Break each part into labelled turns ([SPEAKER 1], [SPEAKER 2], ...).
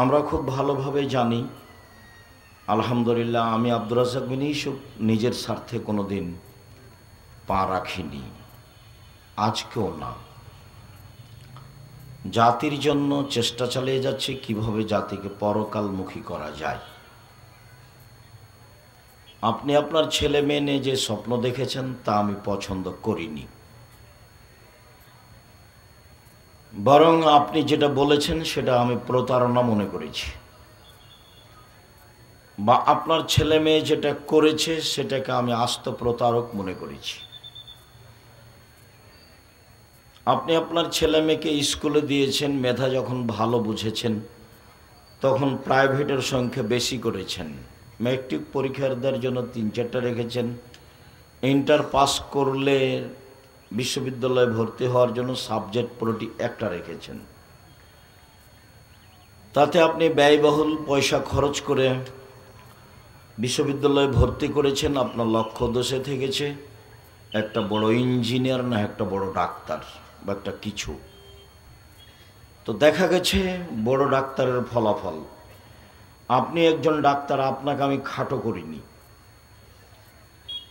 [SPEAKER 1] আমরা খুব ভালোভাবে জানি, আলহামদুলিল্লাহ, আমি আব্দুর রাজ্জাক বিন ইউসুফ নিজের স্বার্থে কোনো দিন পা রাখিনি, আজকেও না। জাতির জন্য চেষ্টা চালিয়ে যাচ্ছে কিভাবে জাতিকে পরকালমুখী করা যায়। আপনি আপনার ছেলে মেয়ে নিয়ে যে স্বপ্ন দেখেছেন তা আমি পছন্দ করিনি, বরং আপনি যেটা বলেছেন সেটা আমি প্রতারণা মনে করেছি, বা আপনার ছেলে মেয়ে যেটা করেছে সেটাকে আমি আস্ত প্রতারক মনে করেছি। আপনি আপনার ছেলে মেয়েকে স্কুলে দিয়েছেন, মেধা যখন ভালো বুঝেছেন তখন প্রাইভেটের সংখ্যা বেশি করেছেন, ম্যাট্রিক পরীক্ষার দেওয়ার জন্য 3-4টা রেখেছেন, ইন্টার পাস করলে বিশ্ববিদ্যালয়ে ভর্তি হওয়ার জন্য সাবজেক্ট প্রতি একটা রেখেছেন। তাতে আপনি ব্যয়বহুল পয়সা খরচ করে বিশ্ববিদ্যালয়ে ভর্তি করেছেন। আপনার লক্ষ্য উদ্দেশ্যে থেকেছে একটা বড় ইঞ্জিনিয়ার না একটা বড় ডাক্তার বা একটা কিছু। তো দেখা গেছে বড় ডাক্তারের ফলাফল, আপনি একজন ডাক্তার, আপনাকে আমি খাটো করিনি।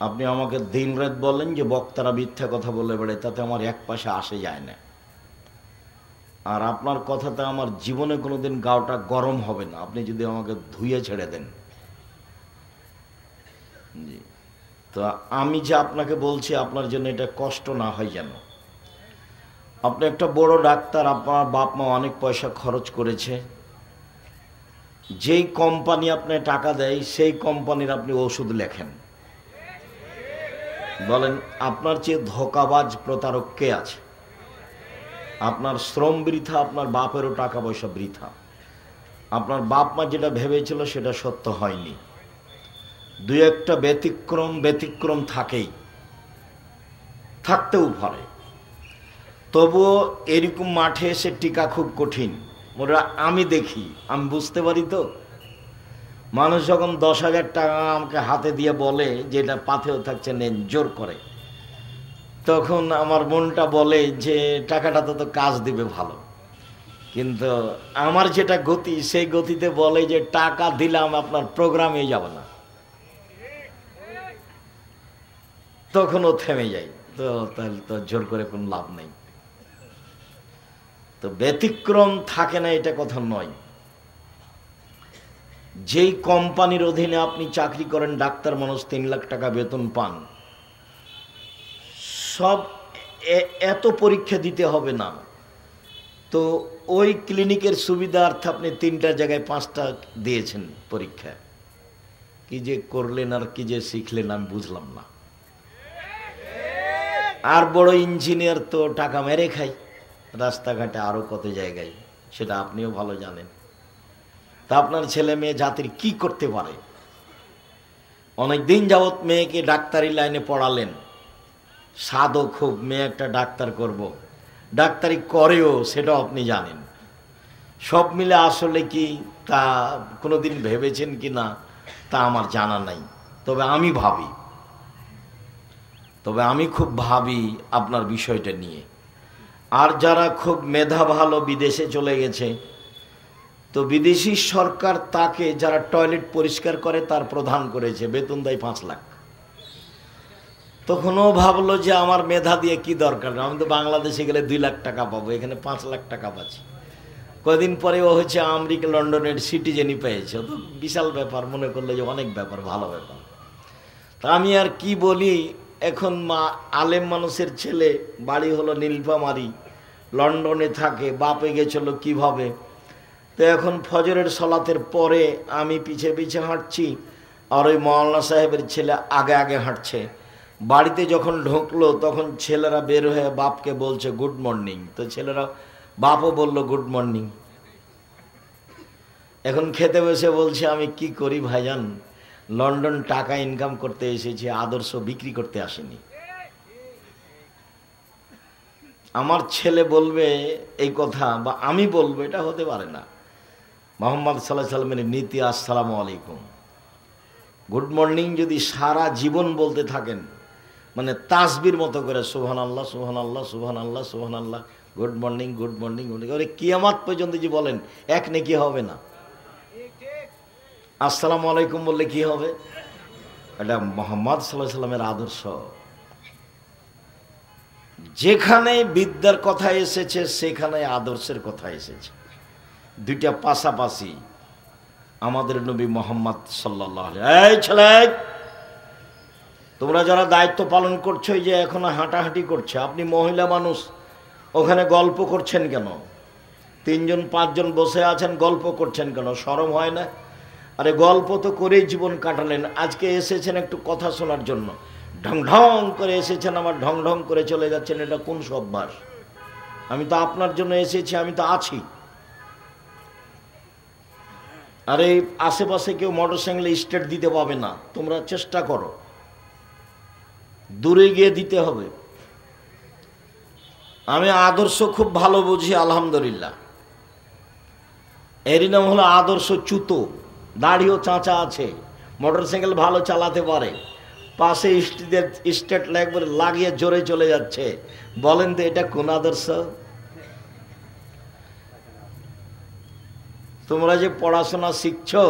[SPEAKER 1] আপনি আমাকে দিন রাত বলেন যে বক্তারা মিথ্যা কথা বলে বেড়ায়, তাতে আমার এক পাশে আসে যায় না। আর আপনার কথাতে আমার জীবনে কোনোদিন গাওটা গরম হবে না, আপনি যদি আমাকে ধুয়ে ছেড়ে দেন। জি, তো আমি যে আপনাকে বলছি আপনার জন্য এটা কষ্ট না হয় যেন। আপনি একটা বড় ডাক্তার, আপনার বাপ মা অনেক পয়সা খরচ করেছে, যেই কোম্পানি আপনার টাকা দেয় সেই কোম্পানির আপনি ওষুধ লেখেন। বলেন আপনার চেয়ে ধোঁকাবাজ প্রতারক কে আছে? আপনার শ্রম বৃথা, আপনার বাপেরও টাকা পয়সা বৃথা। আপনার বাপ মা যেটা ভেবেছিল সেটা সত্য হয়নি। দুই একটা ব্যতিক্রম থাকেই, থাকতেও পারে। তবুও এরকম মাঠে এসে টিকা খুব কঠিন। ওরা আমি দেখি, আমি বুঝতে পারি। তো মানুষ যখন 10,000 টাকা আমাকে হাতে দিয়ে বলে যে এটা পাথেও থাকছে, নেন, জোর করে, তখন আমার মনটা বলে যে টাকাটা তো কাজ দিবে ভালো। কিন্তু আমার যেটা গতি, সেই গতিতে বলে যে টাকা দিলাম আপনার প্রোগ্রামে যাবে না। তখনও থেমে যাই। তো তাহলে তো জোর করে কোনো লাভ নেই। তো ব্যতিক্রম থাকে না এটা কথা নয়। যেই কোম্পানির অধীনে আপনি চাকরি করেন, ডাক্তার মানুষ 3 লাখ টাকা বেতন পান, সব এত পরীক্ষা দিতে হবে না। তো ওই ক্লিনিকের সুবিধার্থে আপনি 3টা জায়গায় 5টা দিয়েছেন পরীক্ষা। কি যে করলেন আর কি যে শিখলেন আমি বুঝলাম না। আর বড় ইঞ্জিনিয়ার তো টাকা মেরে খায় রাস্তাঘাটে, আরো কত জায়গায়, সেটা আপনিও ভালো জানেন। তা আপনার ছেলে মেয়ে জাতির কি করতে পারে? অনেক দিন যাবৎ মেয়েকে ডাক্তারি লাইনে পড়ালেন, সাধও খুব, মেয়ে একটা ডাক্তার করব, ডাক্তারি করেও, সেটাও আপনি জানেন। সব মিলে আসলে কি তা কোনোদিন ভেবেছেন কি না তা আমার জানা নাই। তবে আমি খুব ভাবি আপনার বিষয়টা নিয়ে। আর যারা খুব মেধা ভালো বিদেশে চলে গেছে, তো বিদেশি সরকার তাকে, যারা টয়লেট পরিষ্কার করে তার প্রধান করেছে, বেতন দেয় 5 লাখ। তখনও ভাবলো যে আমার মেধা দিয়ে কি দরকার, আমি তো বাংলাদেশে গেলে 2 লাখ টাকা পাবো, এখানে 5 লাখ টাকা পাচ্ছি। কয়েকদিন পরে ও হচ্ছে আমেরিকা লন্ডনের সিটিজেনই পেয়েছে। তো বিশাল ব্যাপার, মনে করলে যে অনেক ব্যাপার, ভালো ব্যাপার। তা আমি আর কি বলি, এখন আলেম মানুষের ছেলে, বাড়ি হলো নীলফামারী, লন্ডনে থাকে, বাপে গেছিল কিভাবে। তো এখন ফজরের সলাতের পরে আমি পিছে পিছে হাঁটছি, আর ওই মওলানা সাহেবের ছেলে আগে আগে হাঁটছে। বাড়িতে যখন ঢুকলো তখন ছেলেরা বের হয়ে বাপকে বলছে গুড মর্নিং। তো ছেলেরা, বাপও বলল গুড মর্নিং। এখন খেতে বসে বলছে আমি কি করি ভাইজান, লন্ডন টাকা ইনকাম করতে এসেছি, আদর্শ বিক্রি করতে আসেনি। আমার ছেলে বলবে এই কথা, বা আমি বলবো, এটা হতে পারে না। মুহাম্মদ সাল্লাল্লাহু আলাইহি সাল্লামের নীতি আসসালামু আলাইকুম, গুড মর্নিং যদি সারা জীবন বলতে থাকেন, মানে তাসবির মতো করে সুবহানাল্লাহ সুবহানাল্লাহ সুবহানাল্লাহ সুবহানাল্লাহ, গুড মর্নিং গুড মর্নিং, কিয়ামত পর্যন্ত যে বলেন, এক নেকি হবে না। আসসালামু আলাইকুম বললে কি হবে? এটা মুহাম্মদ সাল্লাল্লাহু আলাইহি সাল্লামের আদর্শ। যেখানে বিদ্যার কথা এসেছে সেখানে আদর্শের কথা এসেছে, দুইটা পাশাপাশি। আমাদের নবী মুহাম্মদ সাল্লাল্লাহু আলাইহি, এই ছেলে তোমরা যারা দায়িত্ব পালন করছো, এই যে এখনো হাঁটাহাঁটি করছে, আপনি মহিলা মানুষ, ওখানে গল্প করছেন কেন? 3 জন 5 জন বসে আছেন, গল্প করছেন কেন? শরম হয় না? আরে গল্প তো করেই জীবন কাটালেন, আজকে এসেছেন একটু কথা শোনার জন্য, ঢং ঢং করে এসেছেন, আবার ঢং ঢং করে চলে যাচ্ছেন। এটা কোন অভ্যাস? আমি তো আপনার জন্য এসেছি, আমি তো আছি। আরে আশেপাশে কেউ মোটরসাইকেলে স্টার্ট দিতে পাবে না, তোমরা চেষ্টা করো, দূরে গিয়ে দিতে হবে। আমি আদর্শ খুব ভালো বুঝি, আলহামদুলিল্লাহ। এরই নাম হলো আদর্শ চুতো। দাড়িও চাঁচা আছে, মোটরসাইকেল ভালো চালাতে পারে, পাশে স্টেট একবার লাগিয়ে জোরে চলে যাচ্ছে। বলেন তো এটা কোন আদর্শ? তোমরা যে পড়াশোনা শিখছো,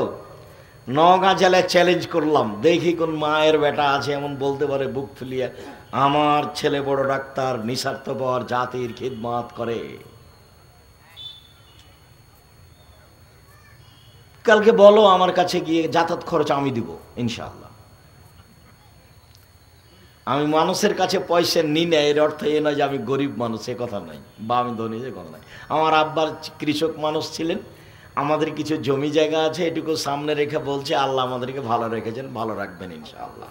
[SPEAKER 1] নওগাঁ জেলায় চ্যালেঞ্জ করলাম, দেখি কোন মায়ের বেটা আছে এমন বলতে পারে বুক ফুলিয়ে, আমার ছেলে বড় ডাক্তার, নিঃস্বার্থপর, জাতির খিদমত করে। কালকে বলো আমার কাছে গিয়ে, যাতায়াত খরচ আমি দিব ইনশাআল্লাহ। আমি মানুষের কাছে পয়সা নিই না, এর অর্থ এ নয় যে আমি গরিব মানুষ, এ কথা নাই, বা আমি ধনী, যে কথা নাই। আমার আব্বার কৃষক মানুষ ছিলেন, আমাদের কিছু জমি জায়গা আছে, এটুকু সামনে রেখে বলছে আল্লাহ আমাদেরকে ভালো রেখেছেন, ভালো রাখবেন ইনশাআল্লাহ।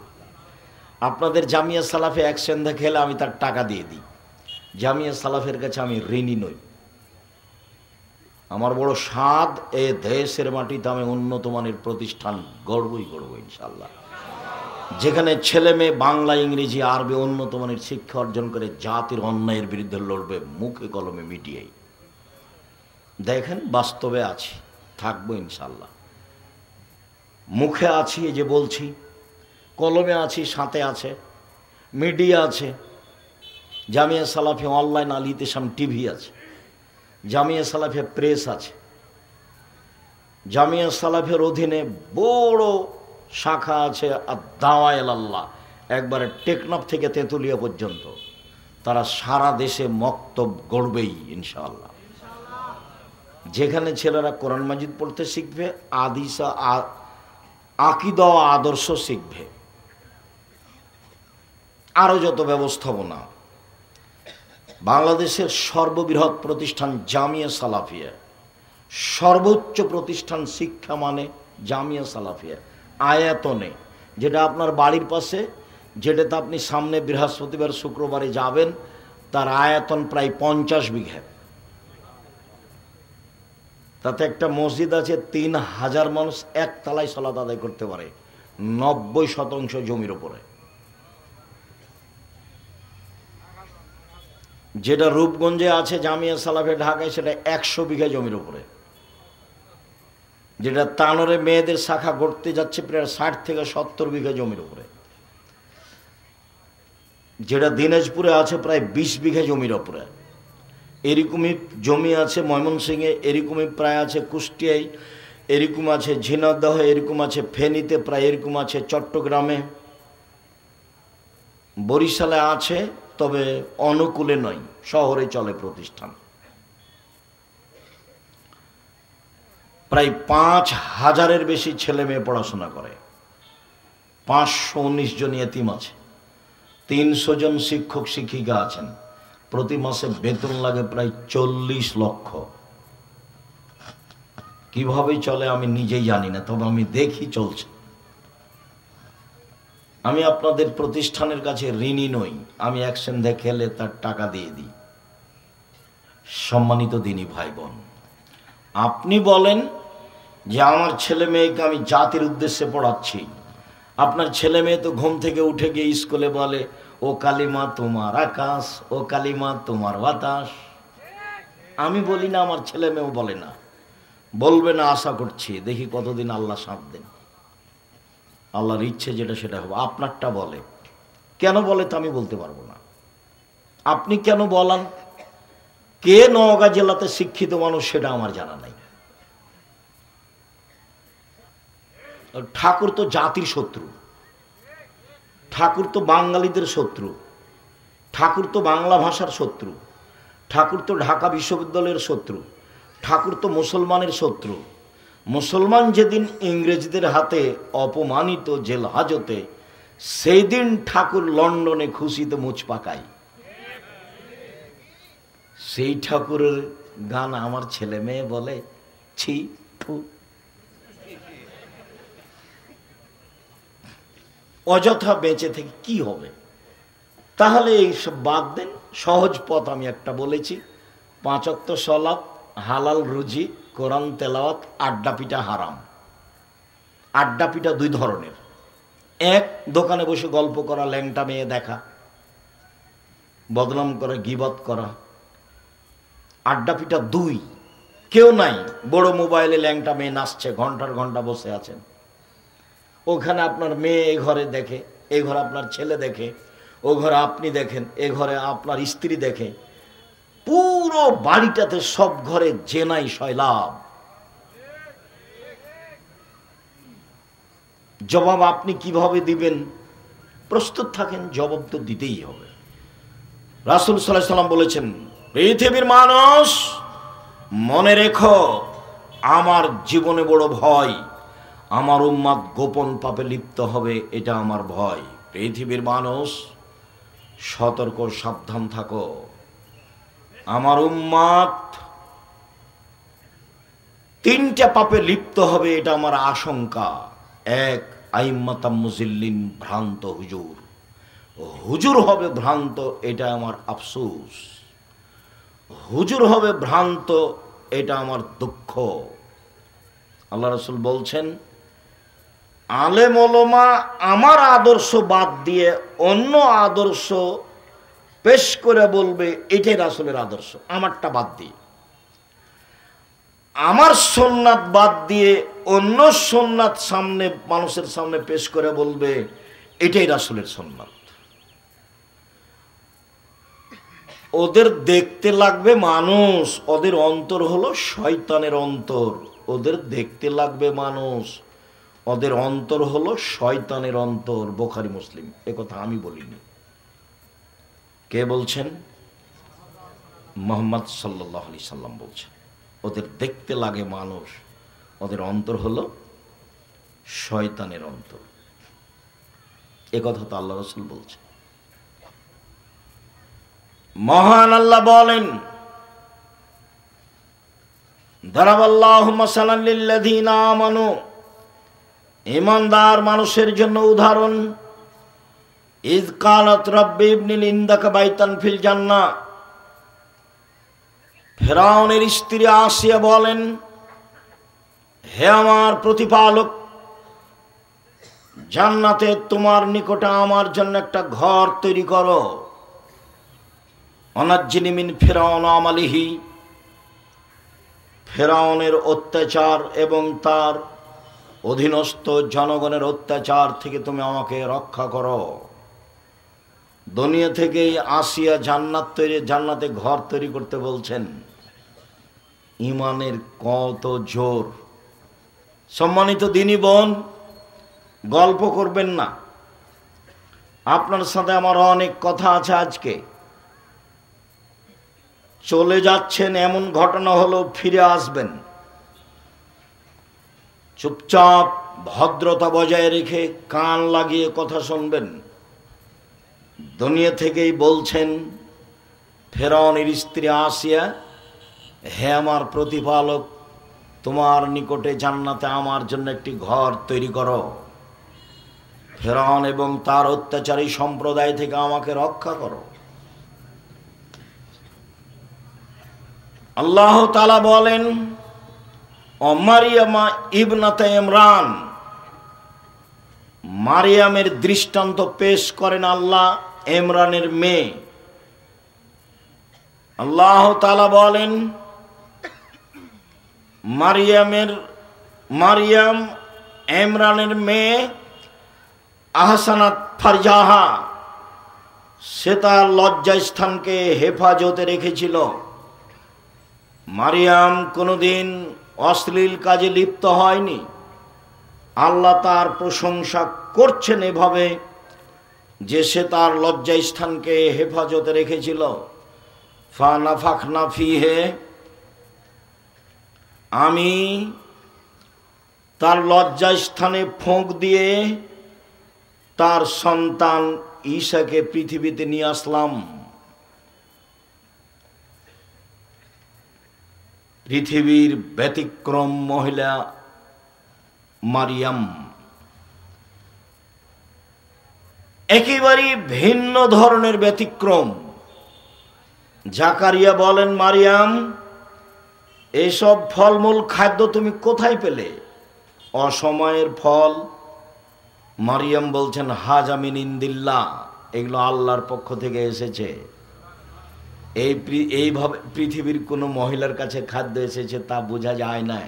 [SPEAKER 1] আপনাদের জামিয়া সালাফে এক সন্ধ্যা খেলে আমি তার টাকা দিয়ে দিই। জামিয়া সালাফের কাছে আমি ঋণী নই। আমার বড় স্বাদ, এ দেশের মাটিতে আমি উন্নত মানের প্রতিষ্ঠান গড়বই গড়ব ইনশাআল্লাহ, যেখানে ছেলে মেয়ে বাংলা, ইংরেজি, আরবি উন্নত মানের শিক্ষা অর্জন করে জাতির অন্যায়ের বিরুদ্ধে লড়বে, মুখে কলমে মিডিয়ায়। দেখেন বাস্তবে আছি, থাকবো ইনশাআল্লাহ। মুখে আছি, এই যে বলছি, কলমে আছি, সাথে আছে মিডিয়া আছে। জামিয়া সালাফে অনলাইন, আল ইতিসাম টিভি আছে, জামিয়া সালাফে প্রেস আছে, জামিয়া সালাফের অধীনে বড় শাখা আছে দাওয়া ইলাল্লাহ, একবারে টেকনাফ থেকে তেঁতুলিয়া পর্যন্ত। তারা সারা দেশে মক্তব গড়বেই ইনশাআল্লাহ। যেখানে ছেলেরা কোরআন মাজিদ পড়তে শিখবে, আদিসা আকীদা ও আদর্শ শিখবে, আরও যত ব্যবস্থাপনা। বাংলাদেশের সর্ববৃহৎ প্রতিষ্ঠান জামিয়া সালাফিয়া, সর্বোচ্চ প্রতিষ্ঠান শিক্ষা মানে জামিয়া সালাফিয়া। আয়াতনে, যেটা আপনার বাড়ির পাশে, যেটাতে আপনি সামনে বৃহস্পতিবার শুক্রবারে যাবেন, তার আয়তন প্রায় 50 বিঘা। তাতে একটা মসজিদ আছে, 3000 মানুষ একতলায় সালাত আদায় করতে পারে, 90% জমির ওপরে। যেটা রূপগঞ্জে আছে জামিয়া সালাফে ঢাকায়, সেটা 100 বিঘা জমির উপরে। যেটা তানোরে মেয়েদের শাখা গড়তে যাচ্ছে, প্রায় 60 থেকে 70 বিঘা জমির উপরে। যেটা দিনাজপুরে আছে প্রায় 20 বিঘা জমির উপরে। এরকমই জমি আছে ময়মনসিংহে, এরকমই প্রায় আছে কুষ্টিয়ায়, এরকম আছে ঝিনাইদহ, এরকম আছে ফেনীতে, প্রায় এরকম আছে চট্টগ্রামে, বরিশালে আছে, তবে অনুকূলে নয়, শহরে চলে প্রতিষ্ঠান। প্রায় 5000-এর বেশি ছেলে মেয়ে পড়াশোনা করে, 519 জন ইয়েতিম আছে, 300 জন শিক্ষক শিক্ষিকা আছেন, প্রতি মাসে বেতন লাগে প্রায় 40 লক্ষ। কিভাবে চলে আমি নিজেই জানি না, তবে আমি দেখি চলছে। আমি আপনাদের প্রতিষ্ঠানের কাছে ঋণী নই, আমি এক সন্ধ্যা খেলে তার টাকা দিয়ে দিই। সম্মানিত দিনী ভাই বোন, আপনি বলেন যে আমার ছেলে মেয়েকে আমি জাতির উদ্দেশ্যে পড়াচ্ছি, আপনার ছেলে মেয়ে তো ঘুম থেকে উঠে গিয়ে স্কুলে বলে, ও কালিমা তোমার আকাশ, ও কালিমা তোমার বাতাস। আমি বলি না, আমার ছেলে মেয়েও বলে না, বলবে না, আশা করছি, দেখি কতদিন আল্লাহ সাথ দেন। আল্লাহর ইচ্ছে যেটা সেটা হবে। আপনারটা বলে, কেন বলে তা আমি বলতে পারবো না। আপনি কেন বলান, কে নওগাঁ জেলাতে শিক্ষিত মানুষ সেটা আমার জানা নাই। ঠাকুর তো জাতির শত্রু, ঠাকুর তো বাঙালিদের শত্রু, ঠাকুর তো বাংলা ভাষার শত্রু, ঠাকুর তো ঢাকা বিশ্ববিদ্যালয়ের শত্রু, ঠাকুর তো মুসলমানের শত্রু। মুসলমান যেদিন ইংরেজদের হাতে অপমানিত জেল হাজতে, সেই দিন ঠাকুর লন্ডনে খুশিতে মুছ পাকায়। সেই ঠাকুরের গান আমার ছেলে মেয়ে বলে, ছি ফু। অযথা বেঁচে থেকে কি হবে? তাহলে এইসব বাদ দেন। সহজ পথ আমি একটা বলেছি, 5 ওয়াক্ত সালাত, হালাল রুজি, কোরআন তেলাওয়াত, আড্ডা পিটা হারাম। আড্ডা পিটা 2 ধরনের। এক, দোকানে বসে গল্প করা, ল্যাংটা মেয়ে দেখা, বদনাম করা, গীবত করা। আড্ডা পিটা 2, কেউ নাই, বড় মোবাইলে ল্যাংটা মেয়ে নাচছে, ঘন্টার ঘন্টা বসে আছেন। ওখানে আপনার মেয়ে এ ঘরে দেখে, এ ঘরে আপনার ছেলে দেখে, ও ঘরে আপনি দেখেন, এ ঘরে আপনার স্ত্রী দেখে, পুরো বাড়িটাতে সব ঘরে জেনাই সয়লাভ। জবাব আপনি কিভাবে দিবেন? প্রস্তুত থাকেন, জবাব তো দিতেই হবে। রাসূল সাল্লাল্লাহু আলাইহি সাল্লাম বলেছেন, পৃথিবীর মানুষ মনে রেখো, আমার জীবনে বড় ভয়, আমার উম্মত গোপন পাপে লিপ্ত হবে, এটা আমার ভয়। পৃথিবীর মানুষ সতর্ক, সাবধান থাকো, আমার উম্মত 3টা পাপে লিপ্ত হবে, এটা আমার আশঙ্কা। 1, আইম্মাতাম মুজিল্লিন, ভ্রান্ত হুজুর, হুজুর হবে ভ্রান্ত, এটা আমার আফসোস। হুজুর হবে ভ্রান্ত, এটা আমার দুঃখ। আল্লাহ রাসূল বলছেন, আলেম ওলামা আমার আদর্শ বাদ দিয়ে অন্য আদর্শ পেশ করে বলবে এটাই রাসূলের আদর্শ, আমারটা বাদ দিয়ে। আমার সুন্নাত বাদ দিয়ে অন্য সুন্নাত সামনে, মানুষের সামনে পেশ করে বলবে এটাই রাসূলের সুন্নাত। ওদের দেখতে লাগবে মানুষ, ওদের অন্তর হলো শয়তানের অন্তর। ওদের দেখতে লাগবে মানুষ, ওদের অন্তর হলো শয়তানের অন্তর। বুখারী মুসলিম, এ কথা আমি বলিনি। কে বলছেন? মুহাম্মদ সাল্লাল্লাহু আলাইহি সাল্লাম বলছেন। ওদের দেখতে লাগে মানুষ, ওদের অন্তর হলো শয়তানের অন্তর। এ কথা তো আল্লাহ রাসূল বলছেন। মহান আল্লাহ বলেন, দারাবাল্লাহু মাসালান লিল্লাযীনা আমানু, ঈমানদার মানুষের জন্য উদাহরণ। ইয কালাত রাব্বি ইবনি ইনদাকা বাইতান ফিল জান্নাহ, ফেরাউনের স্ত্রী আসিয়া বলেন, হে আমার প্রতিপালক, জান্নাতে তোমার নিকটে আমার জন্য একটা ঘর তৈরি করো। অনাজ্জিনি মিন ফিরাউন আমালিহি, ফেরাউনের অত্যাচার এবং তার অধীনস্থ জনগণের অত্যাচার থেকে তুমি আমাকে রক্ষা করো। দুনিয়া থেকেই আসিয়া জান্নাতে ঘর তৈরি করতে বলছেন। ইমানের কত জোর! সম্মানিত দিনী বোন, গল্প করবেন না, আপনার সাথে আমার অনেক কথা আছে। আজকে চলে যাচ্ছেন, এমন ঘটনা হলো, ফিরে আসবেন। চুপচাপ ভদ্রতা বজায় রেখে কান লাগিয়ে কথা শুনবেন। দুনিয়া থেকেই বলছেন ফেরাউনের স্ত্রী আসিয়া, হে আমার প্রতিপালক, তোমার নিকটে জান্নাতে আমার জন্য একটি ঘর তৈরি করো। ফেরাউন এবং তার অত্যাচারী সম্প্রদায় থেকে আমাকে রক্ষা করো। আল্লাহ তাআলা বলেন, ও মারিয়ামা ইবনাতে ইমরান, মারিয়ামের দৃষ্টান্ত পেশ করেন আল্লাহ, ইমরানের মেয়ে। আল্লাহ তাআলা বলেন, মারিয়াম ইমরানের মেয়ে, আহসানাত ফারজাহা, সে তার লজ্জাস্থানকে হেফাজতে রেখেছিল। মারিয়াম কোনোদিন অশ্লীল কাজে লিপ্ত হয়নি। আল্লাহ তার প্রশংসা করছেন এভাবে যে সে তার লজ্জাস্থানকে হেফাজতে রেখেছিল। ফানাফাখনা ফিহে, আমি তার লজ্জাস্থানে ফোঁক দিয়ে তার সন্তান ঈসাকে পৃথিবীতে নিয়ে আসলাম। পৃথিবীর ব্যতিক্রম মহিলা মারিয়াম, একেবারে ভিন্ন ধরনের ব্যতিক্রম। জাকারিয়া বলেন, মারিয়াম, এসব ফলমূল খাদ্য তুমি কোথায় পেলে? অসময়ের ফল। মারিয়াম বলছেন, হাজা মিন ইন্দিল্লাহ, এগুলো আল্লাহর পক্ষ থেকে এসেছে। এইভাবে পৃথিবীর কোনো মহিলার কাছে খাদ্য এসেছে তা বোঝা যায় না।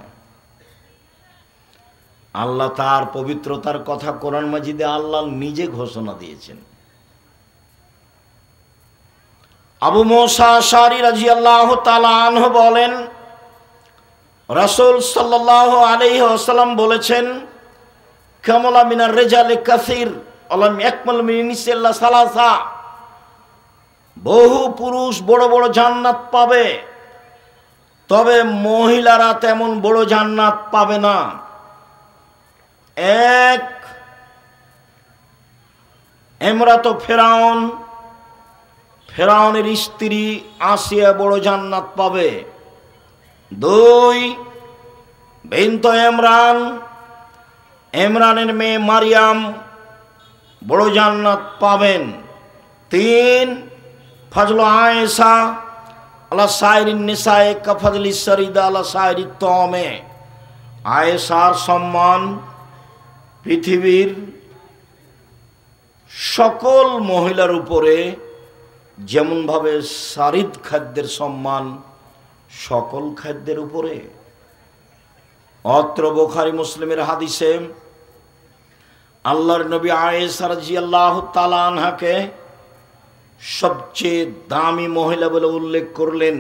[SPEAKER 1] আল্লাহ তার পবিত্রতার কথা কোরআন মাজিদে আল্লাহ নিজে ঘোষণা দিয়েছেন। আবু মুসা আশআরী রাদিয়াল্লাহু তাআলা আনহু বলেন, রাসূল সাল্লাল্লাহু আলাইহি ওয়াসাল্লাম বলেছেন, কামালা মিনার রিজালি কাসীর আলাম ইয়াকমাল মিন নিসাইল্লা সালাসা, বহু পুরুষ বড় বড় জান্নাত পাবে, তবে মহিলারা তেমন বড় জান্নাত পাবে না। এক, ইমরাত ফেরাউন, ফেরাউনের স্ত্রী আসিয়া বড় জান্নাত পাবে। দুই, বিনত ইমরান, ইমরানের মেয়ে মারিয়াম বড় জান্নাত পাবেন। তিন, ফজল আয়েশা আলা সাইরিন নিসায়ে কা ফজলি সরিদা আলা সাইরি তমে, আয়েশার সম্মান পৃথিবীর সকল মহিলার উপরে যেমনভাবে সারিদ খাদ্যের সম্মান সকল খাদ্যের উপরে। অত্র বুখারী মুসলিমের হাদিসে আল্লাহর নবী আয়েশা রাদিয়াল্লাহু তাআলা আনহাকে সবচেয়ে দামি মহিলা বলে উল্লেখ করলেন।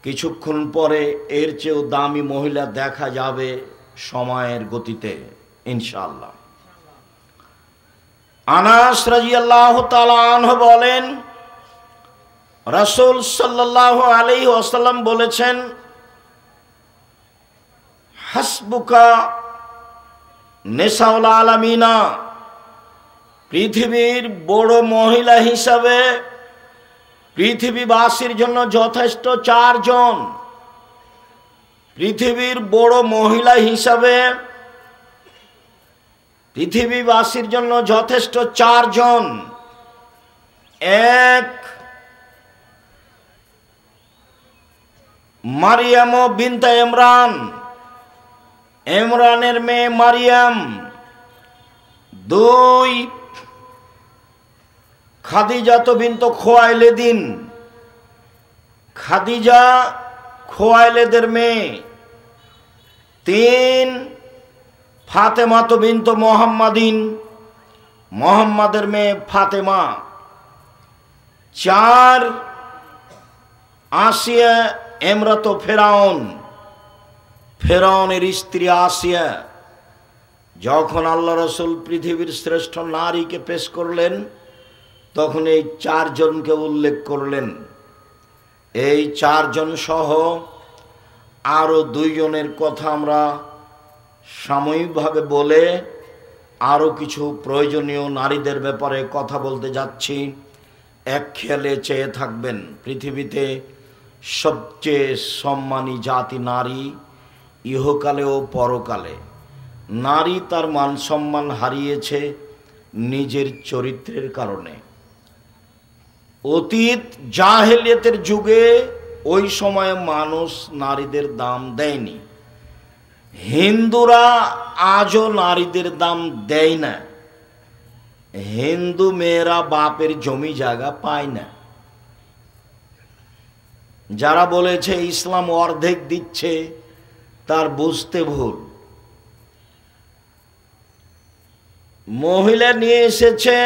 [SPEAKER 1] কিছুক্ষণ পরে এর চেয়েও দামি মহিলা দেখা যাবে সময়ের গতিতে ইনশাআল্লাহ। আনাস রাদিয়াল্লাহু তাআলা আনহু বলেন, রাসূল সাল্লাল্লাহু আলাইহি ওয়াসাল্লাম বলেছেন, হাসবুকা নিসাউল আলামিনা, পৃথিবীর বড় মহিলা হিসাবে পৃথিবীবাসীর জন্য যথেষ্ট চারজন। পৃথিবীর বড় মহিলা হিসাবে পৃথিবীবাসীর জন্য যথেষ্ট চারজন। এক, মারিয়াম বিনতে ইমরান, ইমরানের মেয়ে মারিয়াম। দুই, খাদিজা বিনত খুয়াইলিদিন, খাদিজা খুয়াইলিদের মেয়ে। তিন, ফাতেমা বিনত মুহাম্মাদিন, মুহাম্মাদের মেয়ে ফাতেমা। চার, আসিয়া ইমরাত ফেরাউন, ফেরাউনের স্ত্রী আসিয়া। যখন আল্লাহ রাসূল পৃথিবীর শ্রেষ্ঠ নারীকে পেশ করলেন তখন এই চারজনকে উল্লেখ করলেন। এই চারজন সহ আরো দুইজনের কথা আমরা সাময়িকভাবে বলে আরো কিছু প্রয়োজনীয় নারীদের ব্যাপারে কথা বলতে যাচ্ছি। এক খেয়ালে চেয়ে থাকবেন, পৃথিবীতে সবচেয়ে সম্মানী জাতি নারী, ইহকালে ও পরকালে। নারী তার মান সম্মান হারিয়েছে নিজের চরিত্রের কারণে। অতীত জাহেলিয়াতের যুগে ওই সময়ে মানুষ নারীদের দাম দেয়নি। হিন্দুরা আজও নারীদের দাম দেয় না। হিন্দু মেয়েরা বাপের জমি জায়গা পায় না। যারা বলেছে ইসলাম অর্ধেক দিচ্ছে তার বুঝতে ভুল। মহিলা নিয়ে এসেছে,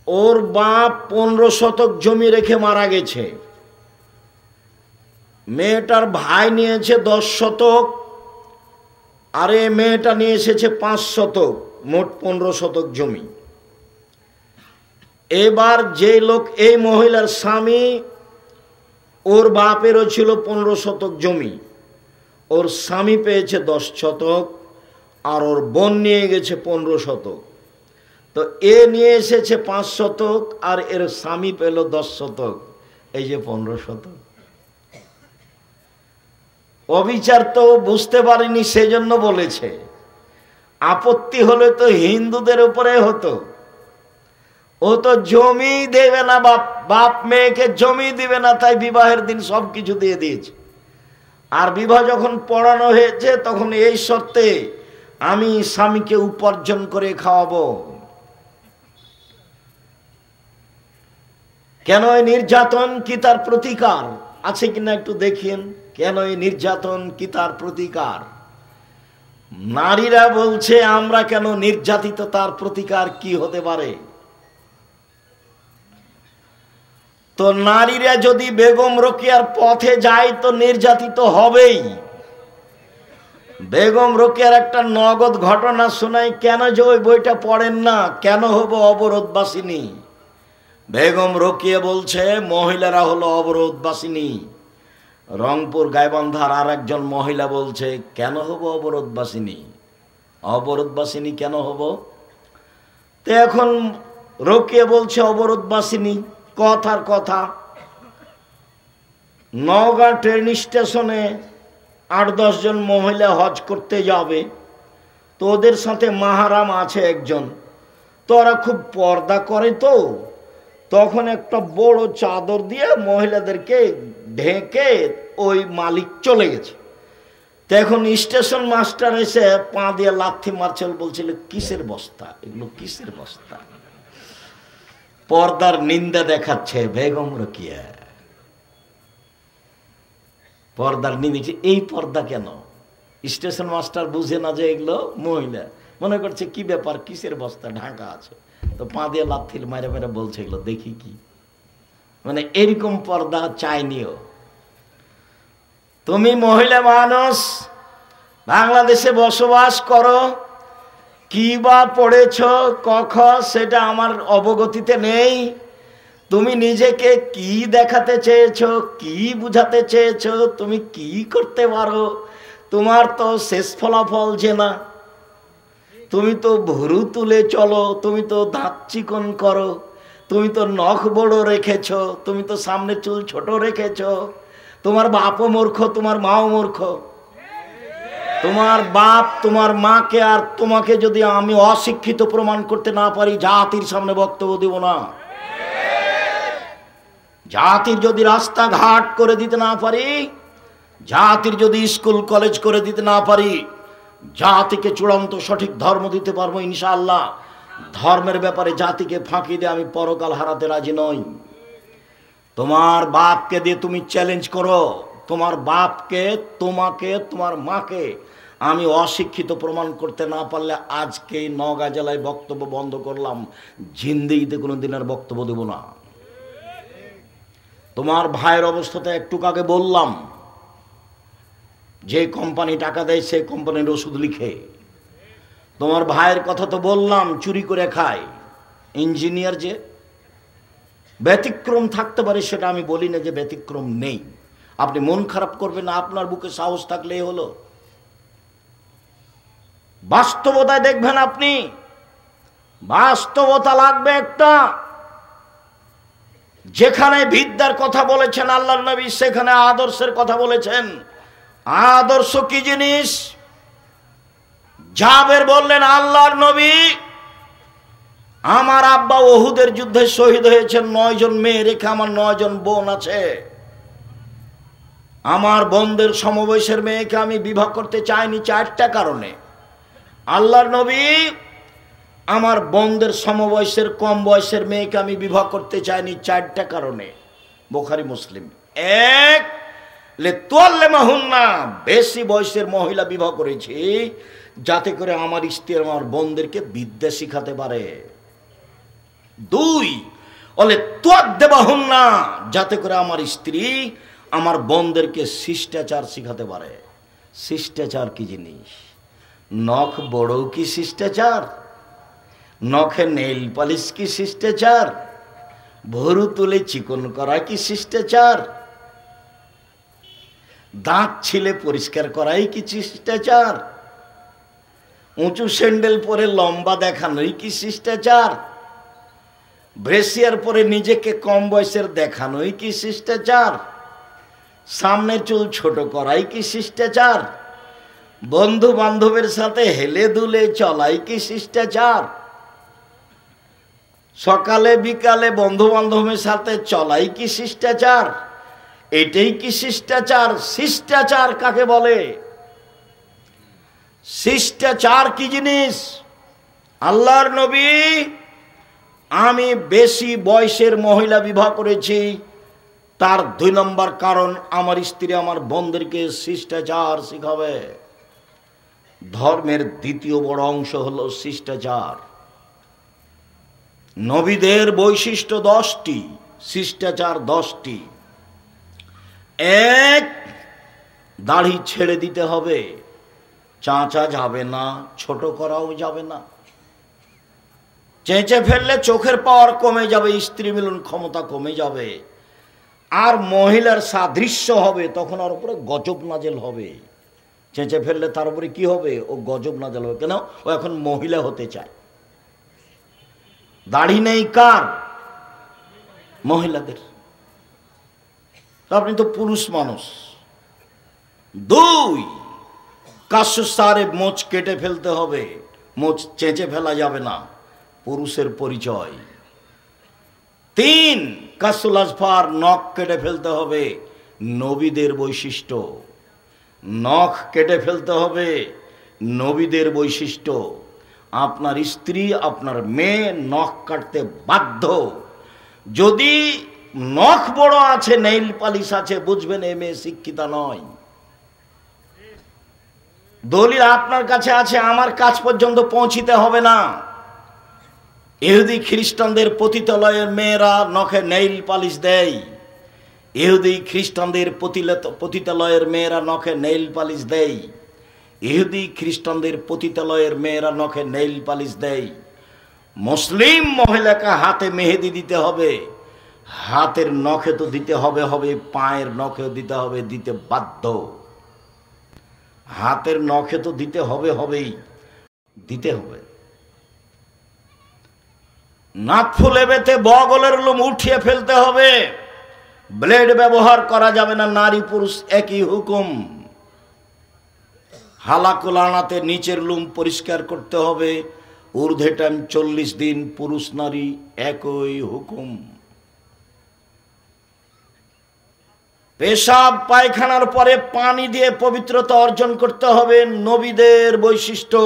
[SPEAKER 1] ওর বাপ 15 শতক জমি রেখে মারা গেছে। মেয়েটার ভাই নিয়েছে 10 শতক, আর এই মেয়েটা নিয়ে এসেছে 5 শতক, মোট 15 শতক জমি। এবার যে লোক, এই মহিলার স্বামী, ওর বাপেরও ছিল 15 শতক জমি, ওর স্বামী পেয়েছে 10 শতক, আর ওর বোন নিয়ে গেছে 15 শতক। তো এ নিয়ে এসেছে 5 শতক, আর এর স্বামী পেল 10 শতক, এই যে 15 শতক। অবিচার তো বুঝতে পারিনি, সেজন্য বলেছে। আপত্তি হলে তো হিন্দুদের উপরে হতো। ও তো জমি দেবে না, বাপ মেয়েকে জমি দিবে না, তাই বিবাহের দিন সবকিছু দিয়ে দিয়েছে। আর বিবাহ যখন পড়ানো হয়েছে তখন এই শর্তে, আমি স্বামীকে উপার্জন করে খাওয়াবো। কেন এই নির্যাতন, কি তার প্রতিকার আছে কিনা একটু দেখেন। কেন এই নির্যাতন, কি তার প্রতিকার? নারীরা বলছে আমরা কেন নির্যাতিত, তার প্রতিকার কি হতে পারে? তো নারীরা যদি বেগম রোকেয়ার পথে যায় তো নির্যাতিত হবেই। বেগম রোকেয়ার একটা নগদ ঘটনা শোনাই, কেন যে ওই বইটা পড়েন না, কেন হবো অবরোধবাসিনী। বেগম রোকেয়া বলছে মহিলারা হলো অবরোধবাসিনী। রংপুর গাইবান্ধার আর একজন মহিলা বলছে কেন হবো অবরোধবাসিনী, অবরোধবাসিনী কেন হব? তো এখন রোকেয়া বলছে অবরোধবাসিনী। কথার কথা, নওগাঁ ট্রেন স্টেশনে 8-10 জন মহিলা হজ করতে যাবে, তো ওদের সাথে মাহারাম আছে একজন। তো ওরা খুব পর্দা করে, তো তখন একটা বড় চাদর দিয়ে মহিলাদেরকে ঢেকে ওই মালিক চলে গেছে। তো এখন স্টেশন মাস্টার এসে পা দিয়ে লাথি মারছে, বলছিল কিসের বস্তা এগুলো, কিসের বস্তা। পর্দার নিন্দা দেখাচ্ছে বেগম রোকেয়া, পর্দার নিন্দা। এই পর্দা কেন? স্টেশন মাস্টার বুঝে না যে এগুলো মহিলা, মনে করছে কি ব্যাপার, কিসের বস্তা ঢাকা আছে, তো পা দিয়ে লাথির মারে মেরে বলছে এগুলো দেখি কি। মানে এরকম পর্দা চাইনিও। তুমি মহিলা মানুষ, বাংলাদেশে বসবাস করো, কি বা পড়েছ কখ সেটা আমার অবগতিতে নেই। তুমি নিজেকে কি দেখাতে চেয়েছো, কি বুঝাতে চেয়েছো, তুমি কি করতে পারো, তোমার তো শেষ ফলাফল যে না। তুমি তো ভুরু তুলে চলো, তুমি তো দাঁত চিকন করো, তুমি তো নখ বড় রেখেছ, তুমি তো সামনে চুল ছোট রেখেছ। তোমার বাপও মূর্খ, তোমার মাও মূর্খ। তোমার বাপ তোমার মাকে আর তোমাকে যদি আমি অশিক্ষিত প্রমাণ করতে না পারি, জাতির সামনে বক্তব্য দিব না। জাতির যদি রাস্তাঘাট করে দিতে না পারি, জাতির যদি স্কুল কলেজ করে দিতে না পারি, জাতিকে চূড়ান্ত সঠিক ধর্ম দিতে পারবো ইনশাআল্লাহ। ধর্মের ব্যাপারে জাতিকে ফাঁকি দিয়ে আমি পরকাল হারাতে রাজি নই। তোমার বাপকে দিয়ে তুমি চ্যালেঞ্জ করো, তোমার বাপকে, তোমাকে, তোমার মাকে আমি অশিক্ষিত প্রমাণ করতে না পারলে আজকে নওগাঁ জেলায় বক্তব্য বন্ধ করলাম, জিন্দেগিতে কোনো দিন আর বক্তব্য দেব না। তোমার ভাইয়ের অবস্থাতে একটু আগে বললাম, যে কোম্পানি টাকা দেয় সেই কোম্পানির ওষুধ লিখে। তোমার ভাইয়ের কথা তো বললাম, চুরি করে খায়, ইঞ্জিনিয়ার। যে ব্যতিক্রম থাকতে পারে সেটা আমি বলি না যে ব্যতিক্রম নেই। আপনি মন খারাপ করবেন না, আপনার বুকে সাহস থাকলেই হলো। বাস্তবতায় দেখবেন আপনি, বাস্তবতা লাগবে একটা। যেখানে বিদ্যার কথা বলেছেন আল্লাহর নবী, সেখানে আদর্শের কথা বলেছেন। আদর্শ কি জিনিস? জাবের বললেন আল্লাহর নবী, আমার আব্বা ওহুদের যুদ্ধে শহীদ হয়েছেন, 9 জন মেয়ে রেখে আমার 9 জন বোন আছে। আমার বোনদের সমবয়সের মেয়েকে আমি বিবাহ করতে চাইনি 4টা কারণে। আল্লাহর নবী, আমার বোনদের সমবয়সের কম বয়সের মেয়েকে আমি বিবাহ করতে চাইনি 4টা কারণে। বুখারী মুসলিম। 1, লিতুআল্লিমাহুন্না, বেশি বয়সের মহিলা বিবাহ করেছি যাতে করে আমার স্ত্রী আমার বোনদেরকে বিদ্যা শিখাতে পারে। 2, লিতুআদ্দিবাহুন্না, যাতে করে আমার স্ত্রী আমার বোনদেরকে শিষ্টাচার শিখাতে পারে। শিষ্টাচার কি জিনিস? নখ বড় কি শিষ্টাচার? নখে নেইল পালিশ কি শিষ্টাচার? ভরু তুলে চিকন করা কি শিষ্টাচার? দাঁত ছিলে পরিষ্কার করাই কি শিষ্টাচার? উঁচু স্যান্ডেল পরে লম্বা দেখানোই কি শিষ্টাচার? ব্রেসিয়ার পরে নিজেকে কম বয়সের দেখানোই কি শিষ্টাচার? সামনের চুল ছোট করাই কি শিষ্টাচার? বন্ধু বান্ধবের সাথে হেলে দুলে চলাই কি শিষ্টাচার? সকালে বিকালে বন্ধু বান্ধবের সাথে চলাই কি শিষ্টাচার? এটাই কি শিষ্টাচার? শিষ্টাচার কাকে বলে? শিষ্টাচার কি জিনিস? আল্লাহর নবী, আমি বেশি বয়সের মহিলা বিবাহ করেছি, তার 2 নম্বর কারণ আমার স্ত্রী আমার বোনদেরকে শিষ্টাচার শিখাবে। ধর্মের দ্বিতীয় বড় অংশ হলো শিষ্টাচার। নবীদের বৈশিষ্ট্য 10টি, শিষ্টাচার 10টি। 1, দাড়ি ছেড়ে দিতে হবে, চাঁচা যাবে না, ছোট করাও যাবে না। চেঁচে ফেললে চোখের পাওয়ার কমে যাবে, স্ত্রী মিলন ক্ষমতা কমে যাবে, আর মহিলার সাদৃশ্য হবে, তখন ওর উপরে গজব নাজেল হবে। চেঁচে ফেললে তার উপরে কি হবে? ও গজব নাজেল হবে। কেন? ও এখন মহিলা হতে চায়। দাড়ি নেই কার? মহিলাদের। আপনি তো পুরুষ মানুষ। 2, কাশুসারে মোচ কেটে ফেলতে হবে, মোচ চেঁচে ফেলা যাবে না, পুরুষের পরিচয়। 3, কাসুল আজফার, নখ কেটে ফেলতে হবে, নবীদের বৈশিষ্ট্য। নখ কেটে ফেলতে হবে, নবীদের বৈশিষ্ট্য। আপনার স্ত্রী আপনার মেয়ে নখ কাটতে বাধ্য। যদি নখ বড় আছে, নেইল পালিশ আছে, বুঝবেন এ মেয়ে শিক্ষিতা নয়। দলিল আপনার কাছে আছে, আমার কাছ পর্যন্ত পৌঁছিতে হবে না। ইহুদি খ্রিস্টানদের পতিতালয়ের মেয়েরা নখে নেইল পালিশ দেয়। ইহুদি খ্রিস্টানদের পতিতালয়ের মেয়েরা নখে নেইল পালিশ দেয়। ইহুদি খ্রিস্টানদের পতিতালয়ের মেয়েরা নখে নেইল পালিশ দেয়। মুসলিম মহিলাকে হাতে মেহেদি দিতে হবে, হাতের নখে তো দিতে হবে, পায়ের নখেও দিতে হবে, দিতে বাধ্য। হাতের নখে তো দিতে হবেই, দিতে হবে। নাক ফুলে বেঁধে বগলের লোম উঠিয়ে ফেলতে হবে। ব্লেড ব্যবহার করা যাবে না, নারী পুরুষ একই হুকুম। হালাকুল আনাতে নিচের লোম পরিষ্কার করতে হবে, ঊর্ধ্বে টাইম 40 দিন, পুরুষ নারী একই হুকুম। পেশাব পায়খানার পরে পানি দিয়ে পবিত্রতা অর্জন করতে হবে, নবীদের বৈশিষ্ট্য।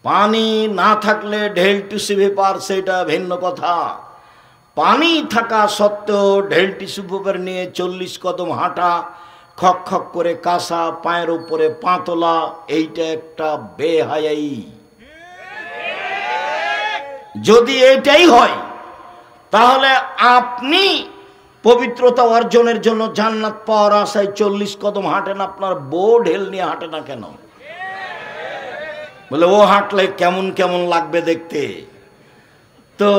[SPEAKER 1] পানি না থাকলে ঢেল টিস্যু পেপার, সেটা ভিন্ন কথা। পানি থাকা সত্ত্বেও ঢেল টিস্যু পেপার নিয়ে 40 কদম হাঁটা, খক খক করে কাঁসা, পায়ের উপরে পা তোলা, এইটা একটা বেহায়াই। যদি এইটাই হয়, তাহলে আপনি পবিত্রতা অর্জনের জন্য জান্নাত পাওয়ার আশায় 40 কদম হাঁটেন, আপনার বউ ঢেল নিয়ে হাঁটে না কেন? বলে ও হাঁটলে কেমন কেমন লাগবে দেখতে। তো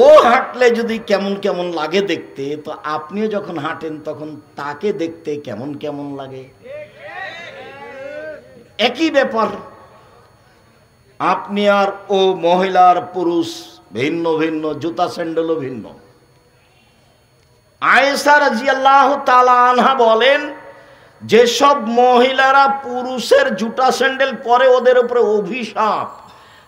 [SPEAKER 1] ও হাঁটলে যদি কেমন কেমন লাগে দেখতে, তো আপনিও যখন হাঁটেন তখন তাকে দেখতে কেমন কেমন লাগে। একই ব্যাপার। আপনি আর ও, মহিলার পুরুষ ভিন্ন ভিন্ন, জুতা স্যান্ডেলও ভিন্ন। আয়েশা রাদিয়াল্লাহু তাআলা আনহা বলেন, যেসব মহিলারা পুরুষের জুতা স্যান্ডেল পরে ওদের উপরে অভিশাপ।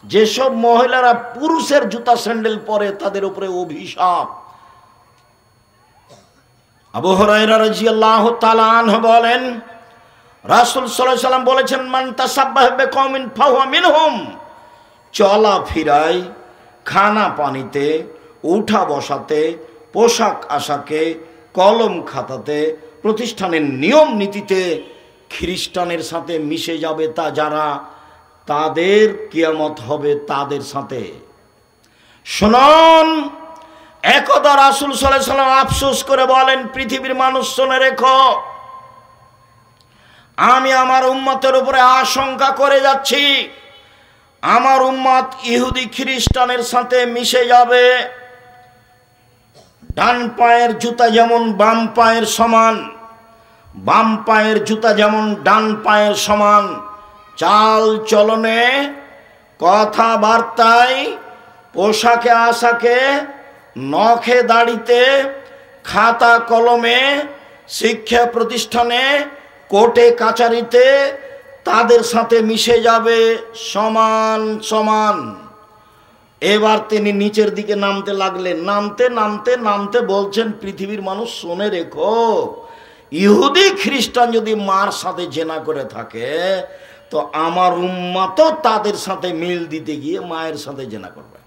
[SPEAKER 1] যেসব মহিলারা পুরুষের জুতা স্যান্ডেল পরে তাদের উপরে অভিশাপ। আবু হুরায়রা রাদিয়াল্লাহু তাআলা আনহু বলেন, রাসূল সাল্লাল্লাহু আলাইহি ওয়াসাল্লাম বলেছেন, মান তাসাব্বাহা বিকওমিন ফাহুয়া মিনহুম। চলা ফিরায়, খানা পানিতে, উঠা বসাতে, পোশাক আশাকে, কলম খাতাতে, প্রতিষ্ঠানের নিয়ম নীতিতে খ্রিস্টানের সাথে মিশে যাবে তা যারা, তাদের কিয়ামত হবে তাদের সাথে। শুনুন, একদা রাসূল সাল্লাল্লাহু আলাইহি ওয়াসাল্লাম আফসোস করে বলেন, পৃথিবীর মানুষ শুনে রেখো, আমি আমার উম্মতের উপরে আশঙ্কা করে যাচ্ছি, আমার উম্মত ইহুদি খ্রিস্টানের সাথে মিশে যাবে। ডান পায়ের জুতা যেমন বাম পায়ের সমান, বাম পায়ের জুতা যেমন ডান পায়ের সমান, চাল চলনে, কথাবার্তায়, পোশাকে আশাকে, নখে দাড়িতে, খাতা কলমে, শিক্ষা প্রতিষ্ঠানে, কোর্টে কাচারিতে তাদের সাথে মিশে যাবে সমান সমান। এবার তিনি নিচের দিকে নামতে লাগলেন। নামতে নামতে নামতে বলছেন, পৃথিবীর মানুষ শুনে রেখো, ইহুদি খ্রিস্টান যদি মার সাথে জেনা করে থাকে তো আমার উম্মতও তাদের সাথে মিল দিতে গিয়ে মায়ের সাথে জেনা করবে।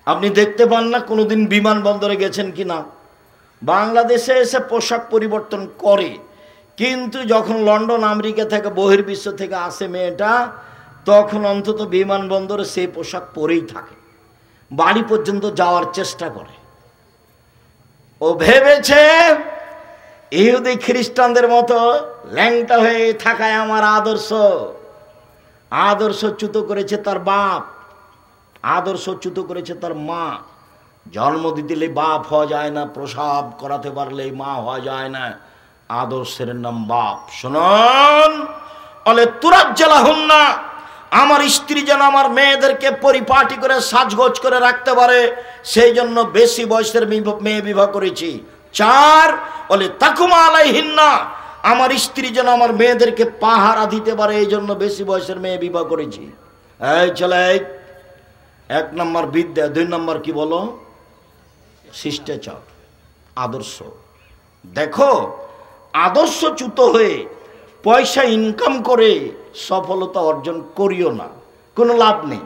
[SPEAKER 1] আপনি দেখতে পান না কোনোদিন বিমানবন্দরে গেছেন কিনা, বাংলাদেশে এসে পোশাক পরিবর্তন করে, কিন্তু যখন লন্ডন আমেরিকা থেকে বহির্বিশ্ব থেকে আসে মেয়েটা, তখন অন্তত বিমানবন্দরে সেই পোশাক পরেই থাকে, বাড়ি পর্যন্ত যাওয়ার চেষ্টা করে। ও ভেবেছে ইহুদি খ্রিস্টানদের মতো ল্যাংটা হয়ে থাকায় আমার আদর্শ। আদর্শচ্যুত করেছে তার বাপ, আদর্শচ্যুত করেছে তার মা। জন্ম দিলে বাপ হওয়া যায় না, প্রসাব করাতে পারলে মা হওয়া যায় না, আদর্শের নাম বাপ। শুনুন, বলে তুরাজ্জালা হুন না, আমার স্ত্রী যেন আমার মেয়েদেরকে পরিপাটি করে সাজগোজ করে রাখতে পারে, সেই জন্য বেশি বয়সের মেয়ে বিবাহ করেছি। 4, বলে তাকুমা আলাইহিন্না, আমার স্ত্রী যেন আমার মেয়েদেরকে পাহারা দিতে পারে, এই জন্য বেশি বয়সের মেয়ে বিবাহ করেছি। এই ছেলে, 1 নম্বর বিদ্যা, 2 নম্বর কি বলো? শিষ্টাচার, আদর্শ। দেখো, আদর্শচ্যুত হয়ে পয়সা ইনকাম করে সফলতা অর্জন করিও না, কোনো লাভ নেই।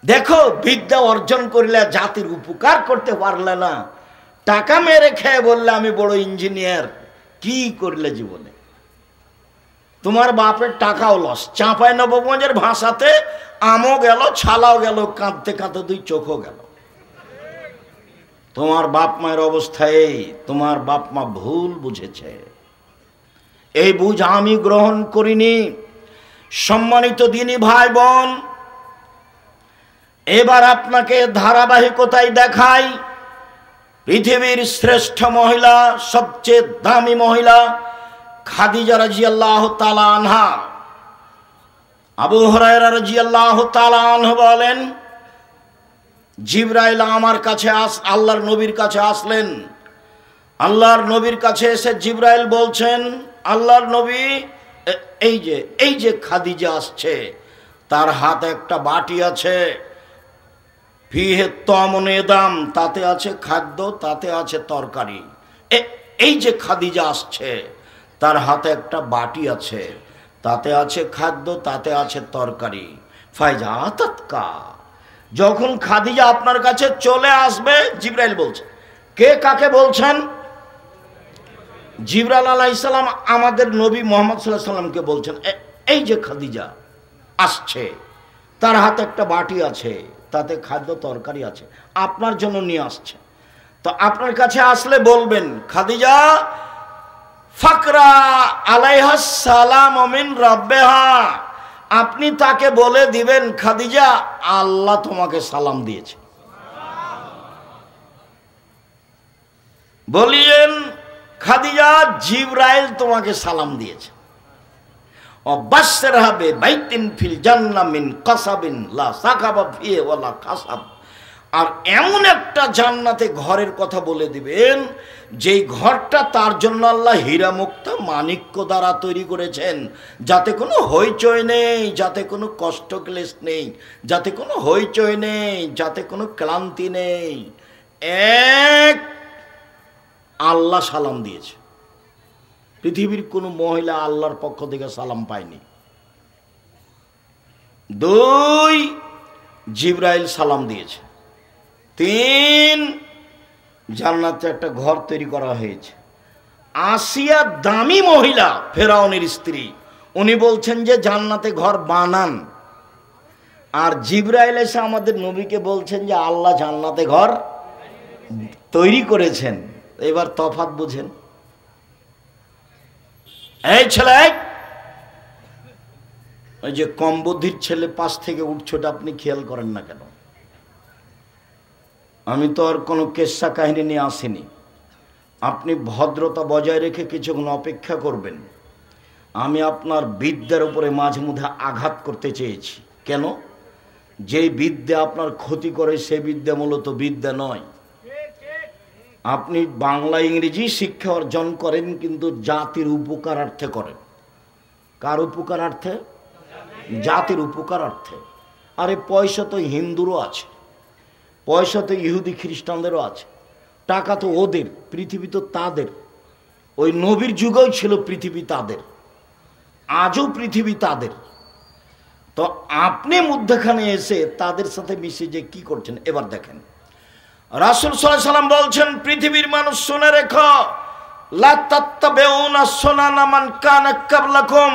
[SPEAKER 1] দেখো, বিদ্যা অর্জন করলে জাতির উপকার করতে পারলে না, টাকা মেরে খেয়ে বললে আমি বড় ইঞ্জিনিয়ার, কি করলে জীবনে? তোমার বাপের টাকাও লস। চাঁপাই নবগঞ্জের ভাষাতে আমও গেল, ছালাও গেল, কাঁদতে কাঁদতে 2 চোখও গেল। তোমার বাপ মায়ের অবস্থায় তোমার বাপ মা ভুল বুঝেছে, এই বুঝ আমি গ্রহণ করিনি। সম্মানিত দিনী ভাই বোন, এবার আপনাকে ধারাবাহিকতায় দেখাই পৃথিবীর শ্রেষ্ঠ মহিলা, সবচেয়ে দামি মহিলা খাদিজা রাদিয়াল্লাহু তাআলা আনহা। আবু হুরায়রা রাদিয়াল্লাহু তাআলা আনহু বলেন, জিবরাইল আমার কাছে আল্লাহর নবীর কাছে আসলেন। আল্লাহর নবীর কাছে এসে জিবরাইল বলছেন, আল্লাহর নবী, এই যে খাদিজা আসছে, তার হাতে একটা বাটি আছে, ফিহে তামুনে দাম, তাতে আছে খাদ্য, তাতে আছে তরকারি। এই যে খাদিজা আসছে, তার হাতে একটা বাটি আছে, তাতে আছে খাদ্য, তাতে আছে তরকারি। ফাইজা তাতকা, যখন খাদিজা আপনার কাছে চলে আসবে, জিবরাইল বলছে। কে কাকে বলছেন? জিবরাইল আলাইহিস সালাম আমাদের নবী মুহাম্মদ সাল্লাল্লাহু আলাইহি সাল্লামকে বলছেন, এই যে খাদিজা আসছে, তার হাতে একটা বাটি আছে, তাতে খাদ্য তরকারি আছে, আপনার জন্য নিয়ে আসছে। তো আপনার কাছে আসলে বলবেন, খাদিজা ফাকরা আলাইহাস সালাম মিন রাব্বিহা, আপনি তাকে বলে দিবেন, খাদিজা আল্লাহ তোমাকে সালাম দিয়েছে। বলিয়েন, খাদিজা জিবরাইল তোমাকে সালাম দিয়েছে। অবাশশিরহা বিবাইতিন ফিল জান্নাহ মিন কাসাবিন লা সাকাবা ফিহি ওয়ালা কাসাব, আর এমন একটা জান্নাতে ঘরের কথা বলে দিবেন, যেই ঘরটা তার জন্য আল্লাহ হীরা মুক্তা মাণিক্য দ্বারা তৈরি করেছেন, যাতে কোনো হইচই নেই, যাতে কোনো কষ্ট ক্লেশ নেই, যাতে কোনো হইচই নেই, যাতে কোনো ক্লান্তি নেই। এক, আল্লাহ সালাম দিয়েছে। পৃথিবীর কোনো মহিলা আল্লাহর পক্ষ থেকে সালাম পায়নি। 2, জিবরাইল সালাম দিয়েছে। 3, জান্নাতে একটা ঘর তৈরি করা হয়েছে। আসিয়া দামি মহিলা, ফেরাউনের স্ত্রী, উনি বলছেন যে জান্নাতে ঘর বানান, আর জিবরাইল এসে আমাদের নবীকে বলছেন যে আল্লাহ জান্নাতে ঘর তৈরি করেছেন। এবার তফাৎ বুঝেন। এই ছেলে, ওই যে কম বুদ্ধির ছেলে পাশ থেকে উঠছোটা আপনি খেয়াল করেন না কেন? আমি তো আর কোনো কেসা কাহিনী নিয়ে আসিনি। আপনি ভদ্রতা বজায় রেখে কিছুক্ষণ অপেক্ষা করবেন। আমি আপনার বিদ্যার উপরে মাঝে মধ্যে আঘাত করতে চেয়েছি। কেন? যেই বিদ্যা আপনার ক্ষতি করে সে বিদ্যা মূলত বিদ্যা নয়। আপনি বাংলা ইংরেজি শিক্ষা অর্জন করেন কিন্তু জাতির উপকারার্থে করেন। কার উপকারার্থে? জাতির উপকারার্থে। আরে পয়সা তো হিন্দুরও আছে, পয়সা তো ইহুদি খ্রিস্টানদেরও আছে, টাকা তো ওদের, পৃথিবী তো তাদের। ওই নবীর যুগেও ছিল পৃথিবী তাদের, আজও পৃথিবী তাদের। তো আপনি মধ্যখানে এসে তাদের সাথে মিশে যে কি করছেন এবার দেখেন। রাসূল সাল্লাল্লাহু আলাইহি সাল্লাম বলছেন, পৃথিবীর মানুষ শুনে রেখো, লা তাত্তাবিউনা সুনানা মান কানা ক্বাবলাকুম,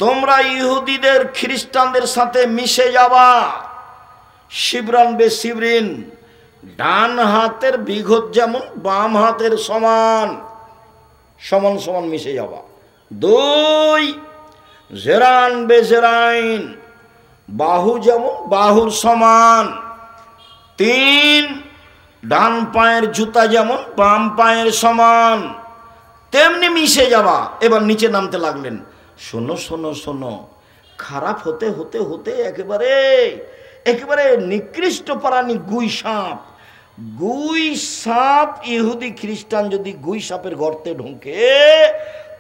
[SPEAKER 1] তোমরা ইহুদিদের খ্রিস্টানদের সাথে মিশে যাবা। শিবরান বে শিবরিন, ডান হাতের বিঘত যেমন বাম হাতের সমান, সমান সমান মিশে যাবা। 2 জেরান বে জেরাইন, বাহু যেমন বাহুর সমান। 3 ডান পায়ের জুতা যেমন বাম পায়ের সমান, তেমনি মিশে যাবা। এবার নিচে নামতে লাগলেন। শোনো শোনো শোনো, খারাপ হতে হতে হতে একেবারে একেবারে নিকৃষ্ট প্রাণী গুই সাপ। গুই সাপ, ইহুদি খ্রিস্টান যদি গুই সাপের গর্তে ঢোকে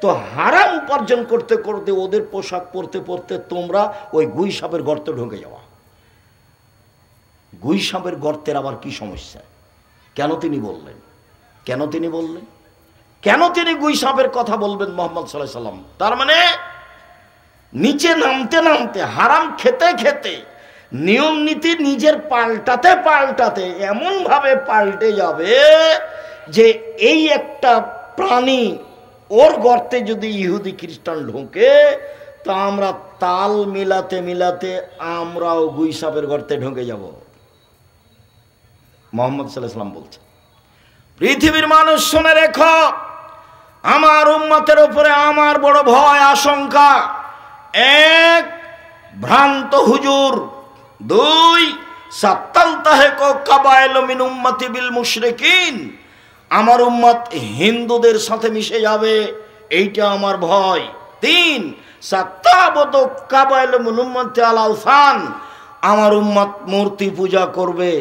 [SPEAKER 1] তো হারাম উপার্জন করতে করতে ওদের পোশাক পরতে পরতে তোমরা ওই গুই সাপের গর্তে ঢুকে যাওয়া। গুই সাপের গর্তের আবার কি সমস্যা? কেন তিনি বললেন? কেন তিনি বললেন? কেন তিনি গুই সাপের কথা বলবেন মুহাম্মদ সাল্লাল্লাহু আলাইহি সাল্লাম? তার মানে নিচে নামতে নামতে, হারাম খেতে খেতে, নিয়ম নীতি নিজের পাল্টাতে পাল্টাতে এমন ভাবে পাল্টে যাবে যে এই একটা প্রাণী ওর গর্তে যদি ইহুদি খ্রিস্টান ঢোকে তো আমরা তাল মিলাতে মিলাতে আমরাও গুই সাপের গর্তে ঢুকে যাব। মুহাম্মদ সাল্লাল্লাহু আলাইহি সাল্লাম বলছেন, পৃথিবীর মানুষ শুনে রেখো, আমার উম্মতের উপরে আমার বড় ভয় আশঙ্কা। 1 ভ্রান্ত হুজুর, 2 সাত্তালতাহিকু কাবাইলু মিন উম্মতি বিল মুশরিকিন, আমার উম্মত হিন্দুদের সাথে মিশে যাবে, এইটা আমার ভয়। 3 সাত্তাবতু কাবাইলু মিন উম্মতি আল আওসান, আমার উম্মত মূর্তি পূজা করবে।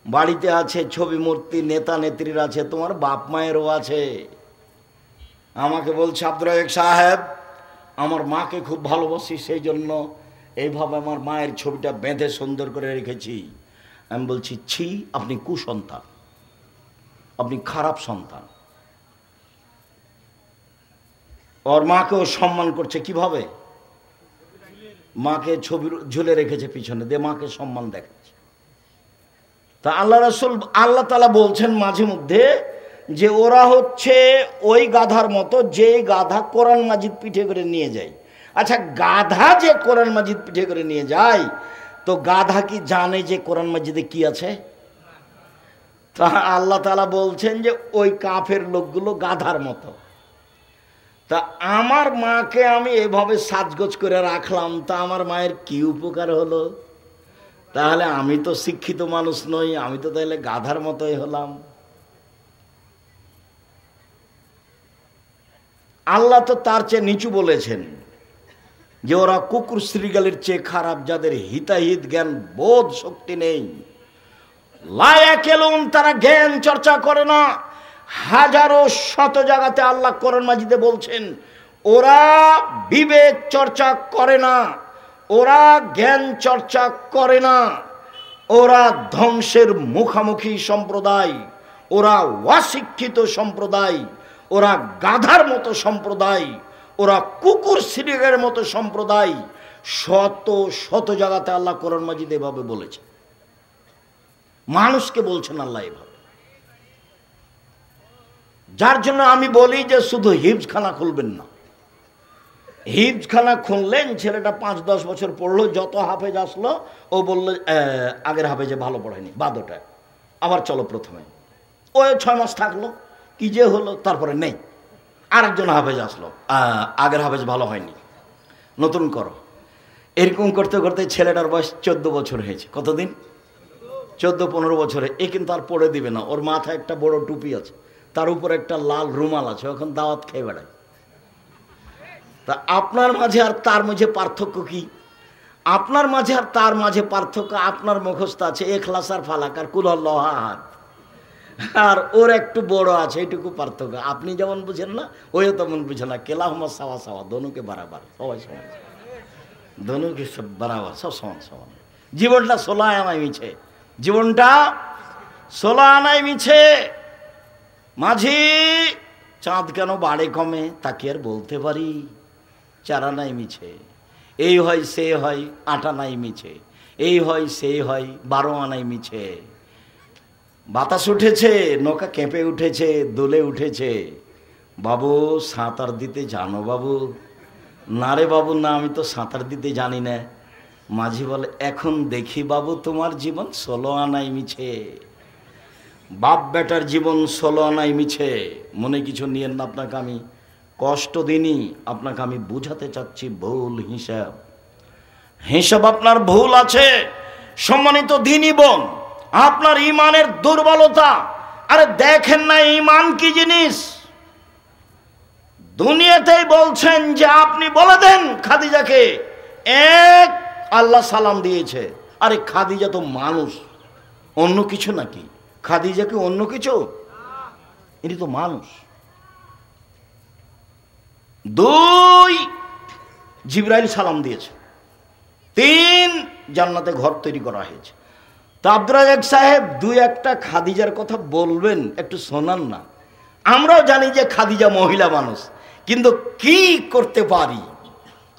[SPEAKER 1] বাড়িতে আছে ছবি মূর্তি, নেতা নেত্রীর আছে, তোমার বাপ মায়েরও আছে। আমাকে বলছে, আব্দুর রাজ্জাক সাহেব, আমার মাকে খুব ভালোবাসি, সেই জন্য এইভাবে আমার মায়ের ছবিটা বেঁধে সুন্দর করে রেখেছি। আমি বলছি, ছি, আপনি কুসন্তান, আপনি খারাপ সন্তান। ওর মাকেও সম্মান করছে কিভাবে? মাকে ছবি ঝুলে রেখেছে পিছনে দিয়ে, মাকে সম্মান দেখাচ্ছে। তা আল্লাহ রাসূল, আল্লাহ তাআলা বলছেন মাঝে মধ্যে যে ওরা হচ্ছে ওই গাধার মতো যে গাধা কোরআন মাজিদ পিঠে করে নিয়ে যায়। আচ্ছা, গাধা যে কোরআন মাজিদ পিঠে করে নিয়ে যায়, তো গাধা কি জানে যে কোরআন মাজিদে কি আছে? তা আল্লাহ তাআলা বলছেন যে ওই কাফের লোকগুলো গাধার মতো। তা আমার মাকে আমি এভাবে সাজগোজ করে রাখলাম, তা আমার মায়ের কি উপকার হলো? তাহলে আমি তো শিক্ষিত মানুষ নই, আমি তো তাহলে গাধার মতোই হলাম। আল্লাহ তো তার চেয়ে নিচু বলেছেন যে ওরা কুকুর শ্রীগালের চেয়ে খারাপ, যাদের হিতাহিত জ্ঞান বোধ শক্তি নেই। লায়াকেলুন, তারা জ্ঞান চর্চা করে না। হাজারো শত জায়গাতে আল্লাহ কোরআন মাজিদে বলছেন ওরা বিবেক চর্চা করে না, ওরা জ্ঞান চর্চা করে না, ওরা ধ্বংসের মুখামুখি সম্প্রদায়, ওরা অশিক্ষিত সম্প্রদায়, ওরা গাধার মতো সম্প্রদায়, ওরা কুকুর শ্রীগালের মতো সম্প্রদায়। শত শত জায়গাতে আল্লাহ কোরআন মাজিদ এভাবে বলেছে, মানুষকে বলছেন আল্লাহ এভাবে। যার জন্য আমি বলি যে শুধু হিফজখানা খুলবেন না। হিফজখানা খুললেন, ছেলেটা 5-10 বছর পড়লো, যত হাফেজ আসলো ও বললো আগের হাফেজে ভালো পড়ায়নি, বাদ ওটা, আবার চলো প্রথমে। ও 6 মাস থাকলো, কি যে হলো, তারপরে নেই। আরেকজন হাফেজ আসলো, আগের হাফেজ ভালো হয়নি, নতুন করো। এরকম করতে করতে ছেলেটার বয়স 14 বছর হয়েছে। কতদিন? 14-15 বছরে। এ কিন্তু আর পড়ে দিবে না, ওর মাথায় একটা বড় টুপি আছে, তার উপর একটা লাল রুমাল আছে, এখন দাওয়াত খেয়ে বেড়ায়। তা আপনার মাঝে আর তার মাঝে পার্থক্য কি? আপনার মাঝে আর তার মাঝে পার্থক্য, আপনার মুখস্থ আছে ইখলাস আর ফালাক আর কুল আল্লাহু আহাদ, আর ওর একটু বড় আছে, এইটুকু পার্থক্য। আপনি যেমন বুঝেন না, ওইও তেমন বুঝে না। কেলাহুমা সাওয়া সাওয়া, দোনোকে বরাবর, সবাই সমান, দোনোকে সব বরাবর, সব সমান সমান। জীবনটা 16 আনায় মিছে, জীবনটা 16 আনায় মিছে। মাঝি চাঁদ কেন বাড়ে কমে তা কি আর বলতে পারি? 4 আনায় মিছে। এই হয় সে হয় 8 আনায় মিছে, এই হয় সে হয় 12 আনায় মিছে। বাতাস উঠেছে, নৌকা কেঁপে উঠেছে, দোলে উঠেছে। বাবু সাঁতার দিতে জানো বাবু? না রে বাবু না, আমি তো সাঁতার দিতে জানি না। মাঝি বলে, এখন দেখি বাবু তোমার জীবন 16 আনায় মিছে। বাপ বেটার জীবন 16 আনায় মিছে। মনে কিছু নিয়েন না, আপনাকে আমি কষ্ট দিনই, আপনাকে আমি বুঝাতে চাচ্ছি ভুল হিসাব। হিসাব আপনার ভুল আছে। সম্মানিত দ্বীনি বোন, আপনার ইমানের দুর্বলতা। আরে দেখেন না ইমান কি জিনিস? দুনিয়াতেই বলছেন যে আপনি বলে দেন খাদিজাকে, এক আল্লাহ সালাম দিয়েছে। আরে খাদিজা তো মানুষ, অন্য কিছু নাকি? খাদিজা কি অন্য কিছু? এটি তো মানুষ। 2 জিবরাইল সালাম দিয়েছে। 3 জান্নাতে ঘর তৈরি করা হয়েছে। তো আব্দুর রাজ্জাক সাহেব 2-1টা খাদিজার কথা বলবেন, একটু শোনান না। আমরাও জানি যে খাদিজা মহিলা মানুষ, কিন্তু কি করতে পারি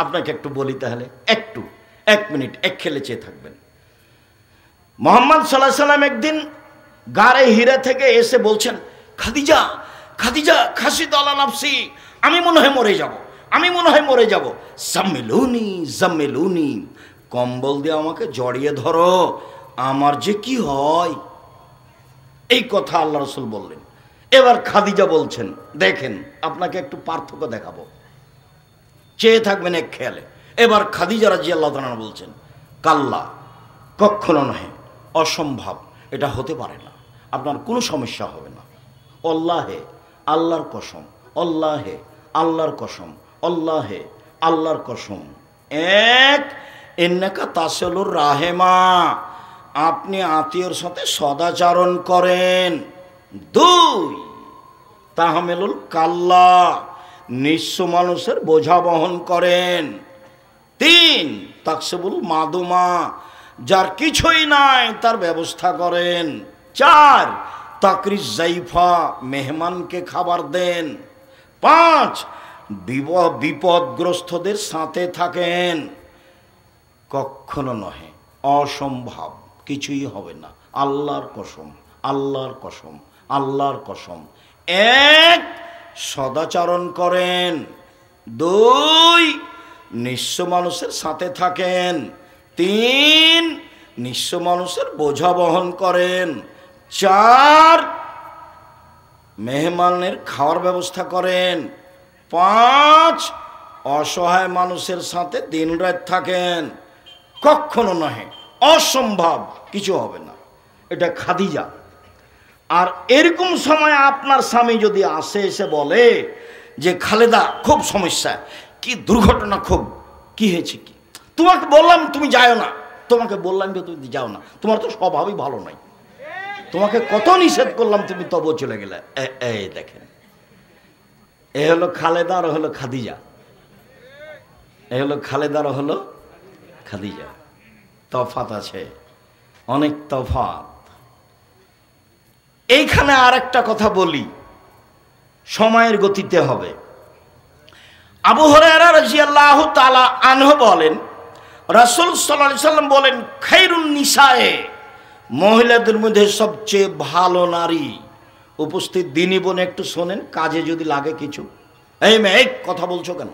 [SPEAKER 1] আপনাকে একটু বলি। তাহলে একটু 1 মিনিট এক খেলে চেয়ে থাকবেন। মুহাম্মদ সাল্লাল্লাহু আলাইহি সাল্লাম একদিন গারে হিরা থেকে এসে বলছেন, খাদিজা খাদিজা খাসিদ আলা নাফসি, আমি মনে হয় মরে যাব, আমি মনে হয় মরে যাব। জাম্মিলুনি জাম্মিলুনি, কম্বল দিয়ে আমাকে জড়িয়ে ধরো, আমার যে কি হয়। এই কথা আল্লাহ রাসূল বললেন। এবার খাদিজা বলছেন, দেখেন আপনাকে একটু পার্থক্য দেখাবো, চেয়ে থাকবেন এক খেয়ালে। এবার খাদিজা রাদিয়াল্লাহু তাআলা বলছেন, কাল্লা, কখনো নহে, অসম্ভব, এটা হতে পারে না, আপনার কোনো সমস্যা হবে না। আল্লাহে আল্লাহর কসম, আল্লাহে আল্লাহর কসম, আল্লাহে আল্লাহর কসম। এক, ইন্নাকা তাসিলুর রাহেমা, আপনি আত্মীয়র সাথে সদাচরণ করেন। 2, তাহমিলুল কাল্লা, নিঃস্ব মানুষের বোঝা বহন করেন। 3, তাকসিবুল মাদুমা, যার কিছুই নাই তার ব্যবস্থা করেন। 4, তাকরিজ জাইফা, মেহমানকে খাবার দেন। 5, বিপদগ্রস্তদের সাথে থাকেন। কখনো নহে, অসম্ভব, কিছুই হবে না, আল্লাহর কসম, আল্লাহর কসম, আল্লাহর কসম। 1, সদাচরণ করেন। 2, নিঃস্ব মানুষের সাথে থাকেন। 3, নিঃস্ব মানুষের বোঝা বহন করেন। 4, মেহমানের খাওয়ার ব্যবস্থা করেন। 5, অসহায় মানুষের সাথে দিনরাত থাকেন। কখনো নহে, অসম্ভব, কিছু হবে না। এটা খাদিজা। আর এরকম সময় আপনার স্বামী যদি আসে, এসে বলে যে খালেদা খুব সমস্যা, কি দুর্ঘটনা, খুব কি হয়েছে, কি তোমাকে বললাম তুমি যাও না, তোমাকে বললাম যে তুমি যাও না, তোমার তো স্বভাবই ভালো নাই, তোমাকে কত নিষেধ করলাম তুমি তবু চলে গেলে। এই দেখেন, এ হলো খালেদা আর হলো খাদিজা, এ হলো খালেদা আর হলো খাদিজা। তফাত আছে, অনেক তফাত। এইখানে আর একটা কথা বলি, সময়ের গতিতে হবে। আবু হুরায়রা রাদিয়াল্লাহু তাআলা আনহু বলেন, রাসূল সাল্লাল্লাহু আলাইহি সাল্লাম বলেন, খায়রুন নিসায়ে, মহিলাদের মধ্যে সবচেয়ে ভালো নারী। উপস্থিত দিনী বোন একটু শোনেন, কাজে যদি লাগে কিছু। এই মেয়ে কথা বলছো কেন?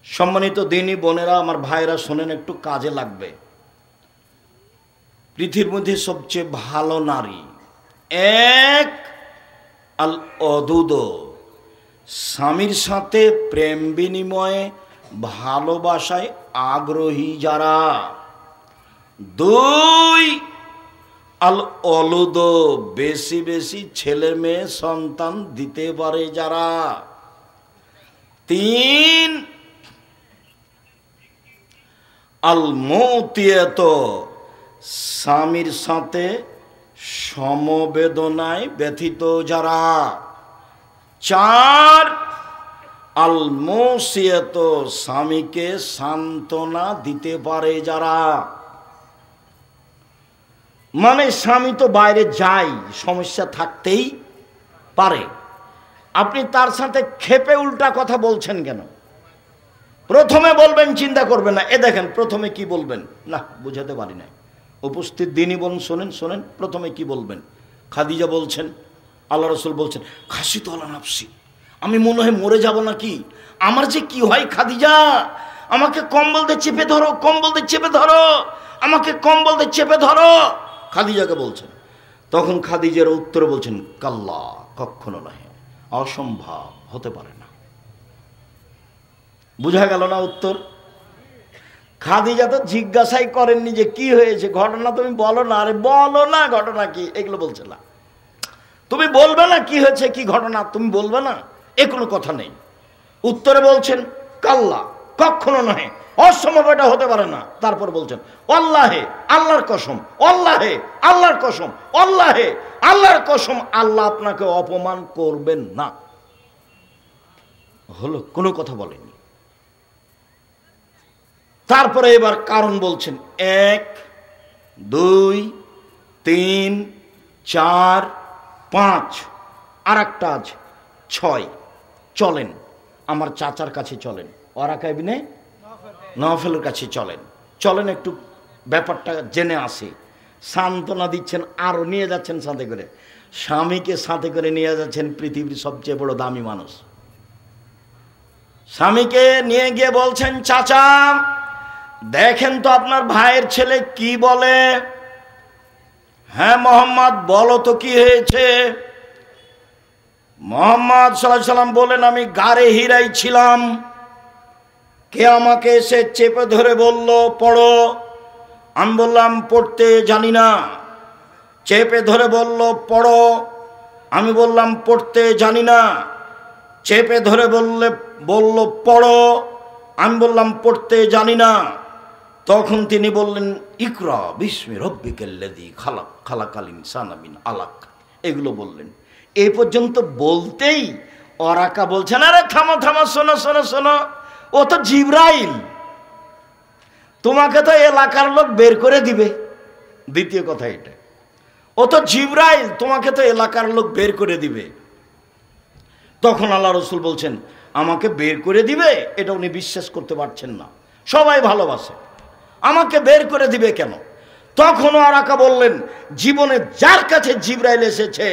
[SPEAKER 1] সম্মানিত দিনী বোনেরা, আমার ভাইরা শোনেন, একটু কাজে লাগবে। পৃথিবীর মধ্যে সবচেয়ে ভালো নারী, 1 আল অদুদ, স্বামীর সাথে প্রেম বিনিময়ে ভালোবাসায় আগ্রহী যারা। 2 আল অলুদ, বেশি বেশি ছেলে মেয়ে সন্তান দিতে পারে যারা। 3 আল মৌতিয়াত, স্বামীর সাথে সমবেদনায় ব্যথিত যারা। 4 আল মুসিয়াত, স্বামীকে সান্ত্বনা দিতে পারে যারা। মানে স্বামী তো বাইরে যায়, সমস্যা থাকতেই পারে, আপনি তার সাথে ক্ষেপে উল্টা কথা বলছেন কেন? প্রথমে বলবেন চিন্তা করবেন না। দেখেন প্রথমে কি বলবেন, না বুঝাতে পারি না, উপস্থিত দিনই বলুন, শোনেন শোনেন, প্রথমে কি বলবেন? খাদিজা বলছেন, আল্লাহ রসুল বলছেন, খাসি তো আল্লাহ নাফসি, আমি মনে হয় মরে যাব নাকি, আমার যে কি হয় খাদিজা, আমাকে কম্বল দিয়ে চেপে ধরো, কম্বল দিয়ে চেপে ধরো, আমাকে কম্বল দিয়ে চেপে ধরো, খাদিজাকে বলছেন। তখন খাদিজার উত্তরে বলছেন, কাল্লা, কখনো নয়, অসম্ভব, হতে পারে না। বুঝা গেল না উত্তর? খাদিজা তো জিজ্ঞাসাই করেননি যে কি হয়েছে, ঘটনা তুমি বলো না। আরে বলো না ঘটনা কি, এগুলো বলছে না। তুমি বলবে না কি হয়েছে, কি ঘটনা, তুমি বলবে না, এ কোনো কথা নেই। উত্তরে বলছেন কাল্লা, কখনো নয়, অসম্ভব, এটা হতে পারে না। তারপর বলছেন আল্লাহে, আল্লাহর কসম, আল্লাহে, আল্লাহর কসম, আল্লাহে, আল্লাহর কসম, আল্লাহ আপনাকে অপমান করবেন না। হলো, কোনো কথা বলেনি। তারপরে এবার কারণ বলছেন, 1 2 3 4 5, আর একটা আছে 6। চলেন আমার চাচার কাছে, চলেন ওয়ারাকা ইবনে নওফেলের কাছে চলেন, চলেন একটু ব্যাপারটা জেনে আসি। সান্ত্বনা দিচ্ছেন, আরো নিয়ে যাচ্ছেন সাথে করে, স্বামীকে সাথে করে নিয়ে যাচ্ছেন পৃথিবীর সবচেয়ে বড় দামি মানুষ। স্বামীকে নিয়ে গিয়ে বলছেন, চাচা দেখেন তো আপনার ভাইয়ের ছেলে কি বলে। হ্যাঁ মোহাম্মদ, বলো তো কি হয়েছে। মোহাম্মদ সাল্লাল্লাহু আলাইহি সাল্লাম বলেন, আমি গারে হিরাই ছিলাম, কে আমাকে এসে চেপে ধরে বলল পড়ো, আমি বললাম পড়তে জানি না। চেপে ধরে বলল পড়ো, আমি বললাম পড়তে জানি না। চেপে ধরে বলল পড়ো, আমি বললাম পড়তে জানি না। তখন তিনি বললেন, ইকরা বিস্মি রব্বিকাল্লাযী খালাক, খালাকাল ইনসানা মিন আলাক, এগুলো বললেন। এই পর্যন্ত বলতেই ওয়ারাকা বলছেন, আরে থামো থামো, শোনো শোনো শোনো, ও তো জিবরাইল, তোমাকে তো এলাকার লোক বের করে দিবে। দ্বিতীয় কথা এটা, ও তো জিবরাইল, তোমাকে তো এলাকার লোক বের করে দিবে। তখন আল্লাহ রসুল বলছেন, আমাকে বের করে দিবে, এটা উনি বিশ্বাস করতে পারছেন না। সবাই ভালোবাসে, আমাকে বের করে দিবে কেন? তখন ওয়ারাকা বললেন, জীবনে যার কাছে জিবরাইল এসেছে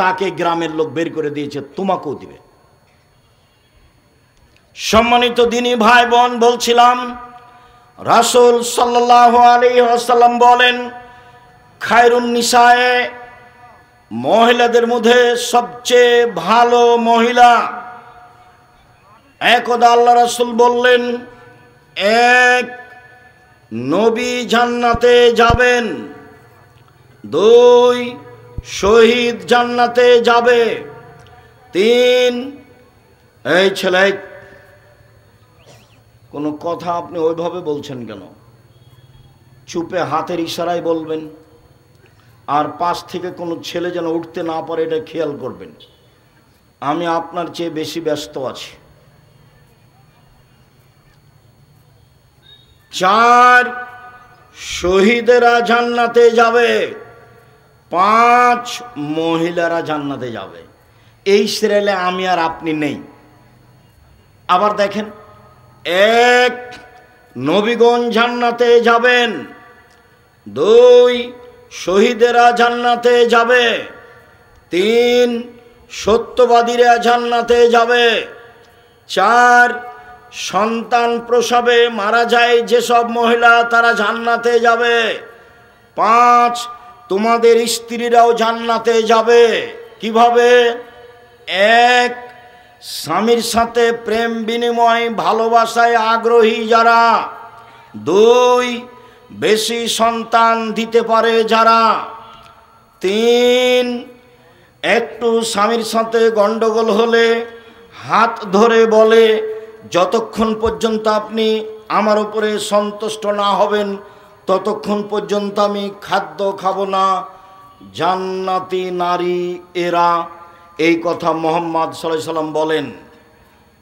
[SPEAKER 1] তাকে গ্রামের লোক বের করে দিয়েছে, তোমাকেও দিবে। সম্মানিত দিনী ভাই বোন, বলছিলাম রাসূল সাল্লাল্লাহু আলাইহি ওয়াসাল্লাম বলেন, খায়রুন নিসায়ে, মহিলাদের মধ্যে সবচেয়ে ভালো মহিলা। একদা আল্লাহ রাসূল বললেন, 1 নবী জান্নাতে যাবেন, 2 শহীদ জান্নাতে যাবে, 3 এই ছেলে, কোনো কথা আপনি ওইভাবে বলছেন কেন? চুপে হাতের ইশারায় বলবেন, আর পাশ থেকে কোনো ছেলে যেন উঠতে না পারে এটা খেয়াল করবেন। আমি আপনার চেয়ে বেশি ব্যস্ত আছি। 4 শহীদেরা জান্নাতে যাবে, 5 মহিলারা জান্নাতে যাবে। এই সিরিয়ালে আমি আর আপনি নেই। আবার দেখেন, 1 নবীগণ জান্নাতে যাবেন, 2 শহীদেরা জান্নাতে যাবে, 3 সত্যবাদীরা জান্নাতে যাবে, 4 সন্তান প্রসবে মারা যায় যেসব মহিলা তারা জান্নাতে যাবে, 5 তোমাদের স্ত্রীরাও জান্নাতে যাবে। কিভাবে? 1 স্বামীর সাথে প্রেম বিনিময় ভালোবাসায় আগ্রহী যারা, 2 বেশি সন্তান দিতে পারে যারা, 3 একটু স্বামীর সাথে গন্ডগোল হলে হাত ধরে বলে, যতক্ষণ পর্যন্ত আপনি আমার উপরে সন্তুষ্ট না হবেন ততক্ষণ পর্যন্ত আমি খাদ্য খাবো না। জান্নাতি নারী এরা, এই কথা মুহাম্মদ সাল্লাল্লাহু আলাইহি সাল্লাম বলেন।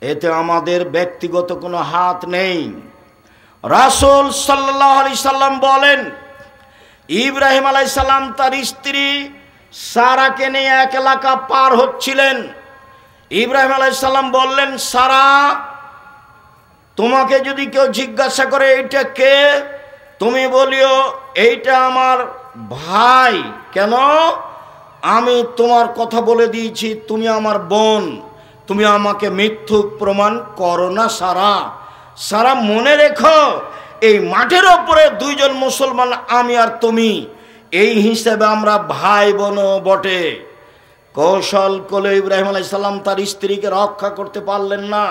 [SPEAKER 1] এতে আমাদের ব্যক্তিগত কোনো হাত নেই। রাসূল সাল্লাল্লাহু আলাইহি সাল্লাম বলেন, ইব্রাহিম আলাইহিস সালাম তার স্ত্রী সারাকে নিয়ে এক এলাকা পার হচ্ছিলেন। ইব্রাহিম আলাইহিস সালাম বললেন, সারা, তোমাকে যদি কেউ জিজ্ঞাসা করে এইটা কে, তুমি বলিও এইটা আমার ভাই। কেন? আমি তোমার কথা বলে দিয়েছি, তুমি আমার বোন, তুমি আমাকে মিথ্যুক প্রমাণ করো না সারা। সারা, মনে রেখো এই মাঠের ওপরে 2 জন মুসলমান, আমি আর তুমি, এই হিসেবে আমরা ভাই বোন বটে। কৌশল করে ইব্রাহিম আলাইহিস সালাম তার স্ত্রীকে রক্ষা করতে পারলেন না।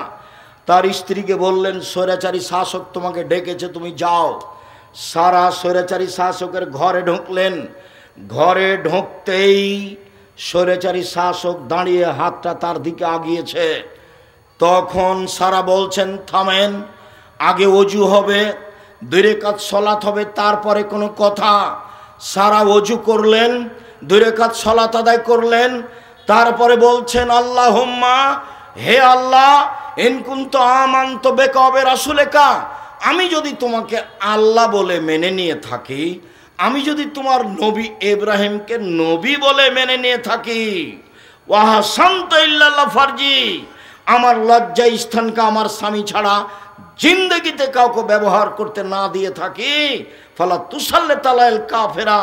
[SPEAKER 1] তার স্ত্রীকে বললেন, স্বৈরাচারী শাসক তোমাকে ডেকেছে, তুমি যাও। সারা স্বৈরাচারী শাসকের ঘরে ঢুকলেন। ঘরে ঢুকতেই স্বৈরাচারী শাসক দাঁড়িয়ে হাতটা তার দিকে আগিয়েছে। তখন সারা বলছেন, থামেন, আগে ওযু হবে, 2 রাকাত সালাত হবে, তারপরে কোনো কথা। সারা ওযু করলেন, 2 রাকাত সালাত আদায় করলেন, তারপরে বলছেন, আল্লাহুম্মা, হে আল্লাহ, ইন কুনতু আমানতু বিকা ওয়া বিরাসূলিকা, আমি যদি তোমাকে আল্লাহ বলে মেনে নিয়ে থাকি, আমি যদি তোমার নবী ইব্রাহিমকে নবী বলে মেনে নিয়ে থাকি, ওয়া হাসানতু ইল্লাল্লাহ ফারজি, আমার লজ্জা স্থানকে আমার স্বামী ছাড়া জিন্দগিতে কাউকে ব্যবহার করতে না দিয়ে থাকি, ফালা তুসাল্লিত আলাল কাফেরা,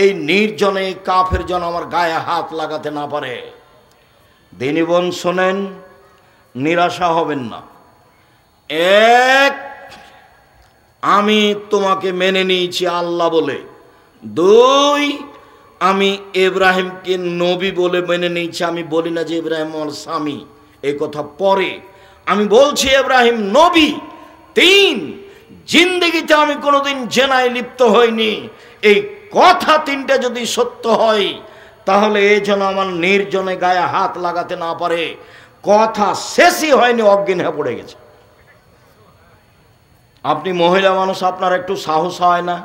[SPEAKER 1] এই নির্জনে কাফের যেন আমার গায়ে হাত লাগাতে না পারে। দিনী বোন শোনেন, নিরাশা হবেন না। 1, আমি তোমাকে মেনে নিয়েছি আল্লাহ বলে। 2, আমি ইব্রাহিমকে নবী বলে মেনে নিয়েছি। আমি বলি না যে ইব্রাহিম আমার স্বামী, এই কথা পরে, আমি বলছি ইব্রাহিম নবী। 3, জিন্দেগিতে আমি কোনোদিন জেনায় লিপ্ত হইনি। এই কথা 3টা যদি সত্য হয়, তাহলে এই যেন আমার নির্জনে গায়ে হাত লাগাতে না পারে। কথা শেষই হয়নি, অজ্ঞান হয়ে পড়ে গেছে। আপনি মহিলা মানুষ, আপনার একটু সাহস হয় না?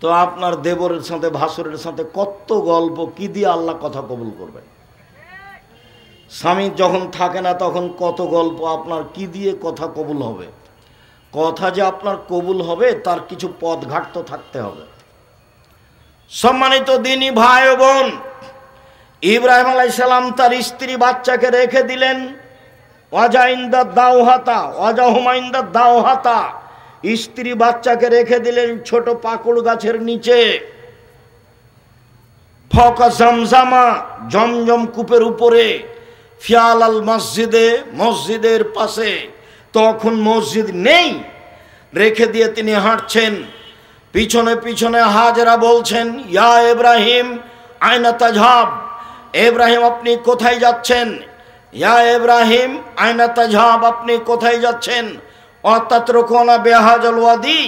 [SPEAKER 1] তো আপনার দেবরের সাথে ভাসুরের সাথে কত গল্প, কি দিয়ে আল্লাহ কথা কবুল করবেন? স্বামী যখন থাকে না তখন কত গল্প, আপনার কি দিয়ে কথা কবুল হবে? কথা যে আপনার কবুল হবে তার কিছু পথঘাট তো থাকতে হবে। সম্মানিত দিনী ভাই ও বোন, ইব্রাহিম আলাইহিস সালাম তার স্ত্রী বাচ্চাকে রেখে দিলেন। দাওহাতা, স্ত্রী বাচ্চাকে রেখে দিলেন ছোট পাকুড় গাছের নিচে। ফকা জমজমা, জমজম কূপের উপরে। ফিয়াল আল মসজিদে, মসজিদের পাশে। তখন মসজিদ নেই, রেখে দিয়ে তিনি হাঁটছেন। পিছনে পিছনে হাজেরা বলছেন, ইয়া ইব্রাহিম আইনা তাজহাব, ইব্রাহিম আপনি কোথায় যাচ্ছেন? ইয়া ইব্রাহিম আইনা তাজহাব, আপনি কোথায় যাচ্ছেন? অতাতরুকুনা বিহাযাল ওয়াদি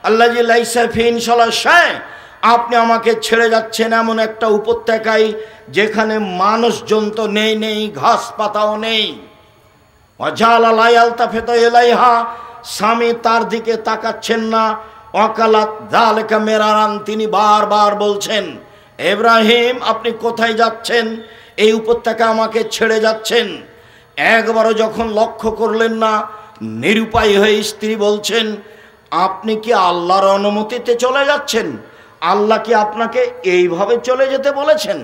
[SPEAKER 1] আল্লাযী লাইসা ফীহি ইনশাআল্লাহ শাই, আপনি আমাকে ছেড়ে যাচ্ছেন এমন একটা উপত্যকায় যেখানে মানুষজন তো নেই, ঘাস পাতাও নেই। ওয়াজালা লা ইয়ালতাফিতু ইলাইহা, স্বামী তার দিকে তাকাচ্ছেন না। ওয়াকালাত যালিকা মিরারান, তিনি বারবার বলছেন, ইব্রাহিম আপনি কোথায় যাচ্ছেন? এই উপত্যকা আমাকে ছেড়ে যাচ্ছেন। একবারও যখন লক্ষ্য করলেন না, নিরুপায় হয়ে স্ত্রী বলছেন, আপনি কি আল্লাহর অনুমতিতে চলে যাচ্ছেন? আল্লাহ কি আপনাকে এইভাবে চলে যেতে বলেছেন?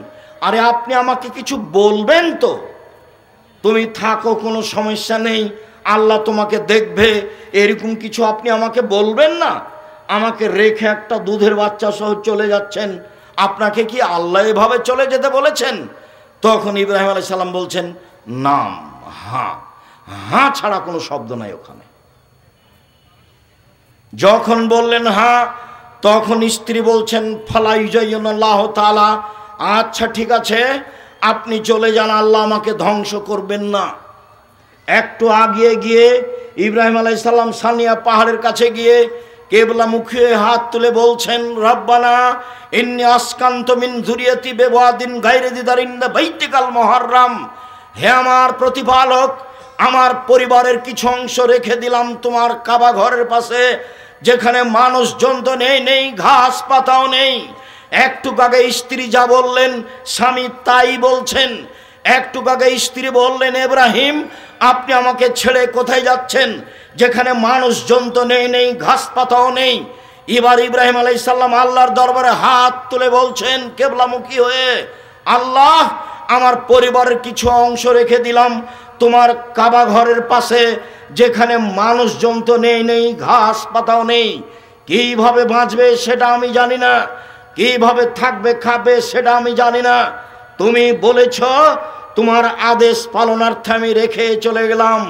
[SPEAKER 1] আরে আপনি আমাকে কিছু বলবেন তো, তুমি থাকো, কোনো সমস্যা নেই, আল্লাহ তোমাকে দেখবে, এরকম কিছু আপনি আমাকে বলবেন না? আমাকে রেখে একটা দুধের বাচ্চা সহ চলে যাচ্ছেন, আপনাকে কি আল্লাহ এভাবে চলে যেতে বলেছেন? তখন ইব্রাহিম আলাইহিস সালাম বলছেন, নাম, হ্যাঁ, হ্যাঁ ছাড়া কোনো শব্দ নাই ওখানে। যখন বললেন হ্যাঁ, তখন স্ত্রী বলছেন, ফালা ইউজাইয়িনুল্লাহু তাআলা, আচ্ছা ঠিক আছে, আপনি চলে যান, আল্লাহ আমাকে ধ্বংস করবেন না। একটু আগিয়ে গিয়ে ইব্রাহিম আলাইহিস সালাম সানিয়া পাহাড়ের কাছে গিয়ে কেবলামুখী হয়ে হাত তুলে বলছেন, রব্বানা ইন্নী আসকানতু মিন যুরিয়াতি বিওয়াদিন গায়রি যি যারইন ইনদা বাইতিকাল মুহাররাম, হে আমার প্রতিপালক, আমার পরিবারের কিছু অংশ রেখে দিলাম তোমার কাবা ঘরের পাশে, যেখানে মানুষজন তো নেই, ঘাস পাতাও নেই। একটু আগে স্ত্রী যা বললেন স্বামী তাই বলছেন। একটু আগে স্ত্রী বললেন, ইব্রাহিম আপনি আমাকে ছেড়ে কোথায় যাচ্ছেন, যেখানে মানুষজন তো নেই, ঘাস পাতাও নেই। এবার ইব্রাহিম আলাইহিস সালাম আল্লাহর দরবারে হাত তুলে বলছেন কিবলামুখী হয়ে, আল্লাহ আমার পরিবারের কিছু অংশ রেখে দিলাম তোমার কাবা ঘরের পাশে, যেখানে মানুষজন তো নেই, ঘাস পাতাও নেই। কিভাবে বাঁচবে সেটা আমি জানি না, কিভাবে থাকবে খাবে সেটা আমি জানি না। তুমি বলেছ, তোমার আদেশ পালনার্থে আমি রেখে চলে গেলাম।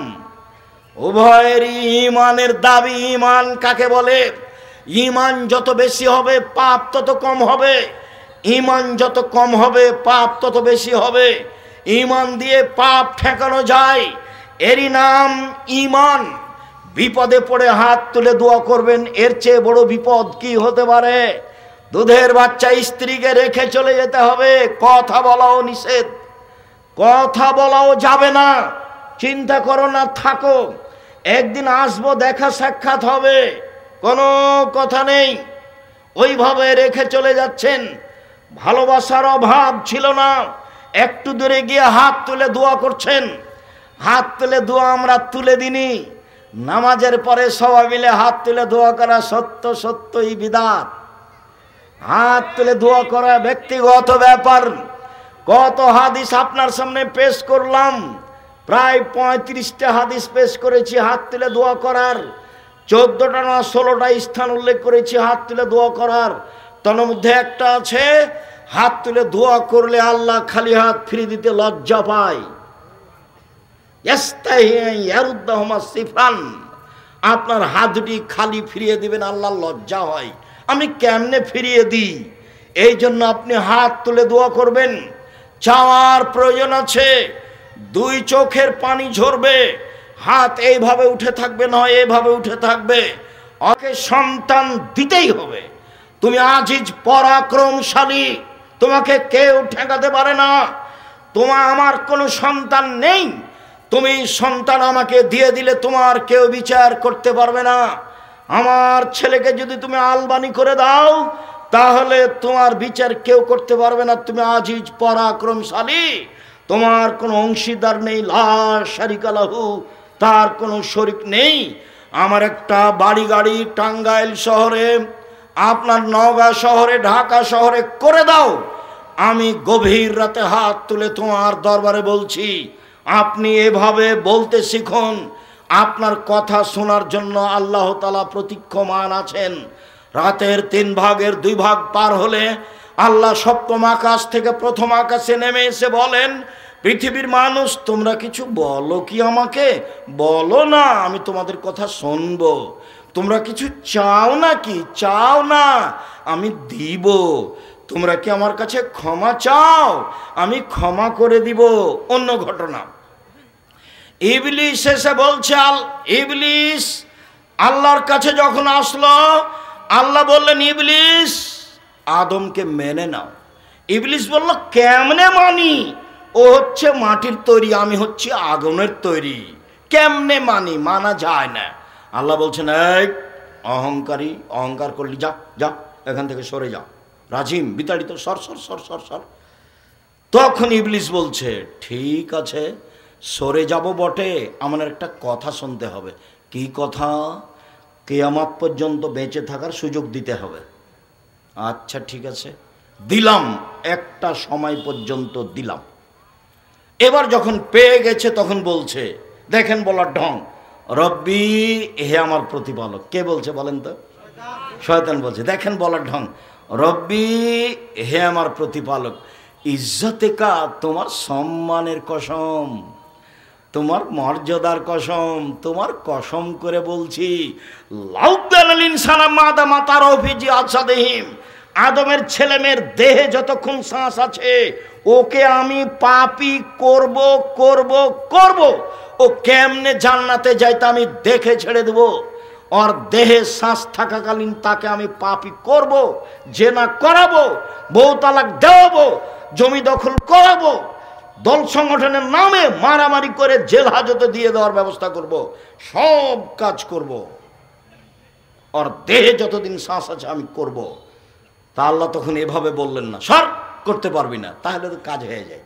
[SPEAKER 1] উভয়েরই ঈমানের দাবি। ঈমান কাকে বলে? ঈমান যত বেশি হবে পাপ তত কম হবে, ঈমান যত কম হবে পাপ তত বেশি হবে। ঈমান দিয়ে পাপ ঠেকানো যায়, এরই নাম ঈমান। বিপদে পড়ে হাত তুলে দোয়া করবেন, এর চেয়ে বড় বিপদ কি হতে পারে? দুধের বাচ্চা স্ত্রীকে রেখে চলে যেতে হবে, কথা বলাও নিষেধ, কথা বলাও যাবে না। চিন্তা করো না, থাকো, একদিন আসবো, দেখা সাক্ষাৎ হবে, কোনো কথা নেই। ওইভাবে রেখে চলে যাচ্ছেন। ভালোবাসার অভাব ছিল না, একটু দূরে গিয়ে হাত তুলে দোয়া করছেন। হাত তুলে দোয়া আমরা তুলে দিনি, নামাজের পরে সবাই মিলে হাত তুলে দোয়া করা সত্যই বিদআত। হাত তুলে দোয়া করা ব্যক্তিগত ব্যাপার। কত হাদিস আপনার সামনে পেশ করলাম, প্রায় 35টা হাদিস পেশ করেছি হাত তুলে দোয়া করার। 14টা না 16টা স্থান উল্লেখ করেছি হাত তুলে দোয়া করার। তার মধ্যে একটা আছে, হাত তুলে দোয়া করলে আল্লাহ খালি হাত ফিরিয়ে দিতে লজ্জা পায়। আপনার হাত দুটি খালি ফিরিয়ে দিবেন, আল্লাহ লজ্জা হয়। আমি কেমনে ফিরিয়ে দিই? এই জন্য আপনি হাত তুলে দোয়া করবেন। চাওয়ার প্রয়োজন আছে, দুই চোখের পানি ঝরবে, হাত এইভাবে উঠে থাকবে, নয় এইভাবে উঠে থাকবে। ওকে সন্তান দিতেই হবে। তুমি আজিজ পরাক্রমশালী, তোমাকে কেউ ঠেকাতে পারে না। আমার কোনো সন্তান নেই, তুমি সন্তান আমাকে দিয়ে দিলে তোমার কেউ বিচার করতে পারবে না। আমার ছেলেকে যদি তুমি আলবানি করে দাও, তাহলে তোমার বিচার কেউ করতে পারবে না। তুমি আজিজ পরাক্রমশালী, তোমার কোনো অংশীদার নেই, লা শারিকা লাহু, তার কোনো শরিক নেই। আমার একটা বাড়ি গাড়ি টাঙ্গাইল শহরে, আপনার নওগাঁ শহরে, ঢাকা শহরে করে দাও, আমি গভীর রাতে হাত তুলে তোমার দরবারে বলছি, আপনি এভাবে বলতে শিখুন। আপনার কথা শোনার জন্য আল্লাহ তাআলা প্রতীক্ষমান আছেন। রাতের 3 ভাগের 2 ভাগ পার হলে আল্লাহ সপ্তম আকাশ থেকে প্রথম আকাশে নেমে এসে বলেন, পৃথিবীর মানুষ তোমরা কিছু বলো কি আমাকে? বলো না, আমি তোমাদের কথা শুনবো। তোমরা কিছু চাও না কি? চাও না, আমি দিব। তোমরা কি আমার কাছে ক্ষমা চাও? আমি ক্ষমা করে দিব। অন্য ঘটনা, ইবলিস এসে বলছে, ইবলিস আল্লাহর কাছে যখন আসলো, আল্লাহ বললেন, ইবলিস আদমকে মেনে নাও। ইবলিস বলল, কেমনে মানি? ও হচ্ছে মাটির তৈরি, আমি হচ্ছে আগুনের তৈরি, কেমনে মানি? মানা যায় না। আল্লাহ বলছেন, এই অহংকারী, অহংকার করলি, যা যা এখান থেকে সরে যা, রাজিম বিতাড়িত, সর সর সর সর সর। তখন ইবলিস বলছে, ঠিক আছে সরে যাব বটে, আমার একটা কথা শুনতে হবে। কি কথা? কিয়ামত পর্যন্ত বেঁচে থাকার সুযোগ দিতে হবে। আচ্ছা ঠিক আছে, দিলাম, একটা সময় পর্যন্ত দিলাম। এবার যখন পেয়ে গেছে তখন বলছে, দেখেন বলার ঢং, রব্বি, হে আমার প্রতিপালক। কে বলছে বলেন তো? শয়তান বলছে। দেখেন বলার ঢং, রব্বি, হে আমার প্রতিপালক, ইজ্জতেকা, তোমার সম্মানের কসম, তোমার মর্যাদার কসম, তোমার কসম করে বলছি, আদমের ছেলে মেয়ের দেহে যতক্ষণ শ্বাস আছে, ওকে আমি পাপী করব করব করব, ও কেমনে জান্নাতে যাইতে আমি দেখে ছেড়ে দেব। ওর দেহে শ্বাস থাকাকালীন তাকে আমি পাপী করব, জেনা করাবো, বউ তালাক দেওয়াবো, জমি দখল করাবো, দল সংগঠনের নামে মারামারি করে জেল হাজতে দিয়ে দেওয়ার ব্যবস্থা করব, সব কাজ করব। ওর দেহে যতদিন শ্বাস আছে আমি করব। তা আল্লাহ তখন এভাবে বললেন না, সর, করতে পারবি না, তাহলে তো কাজ হয়ে যায়।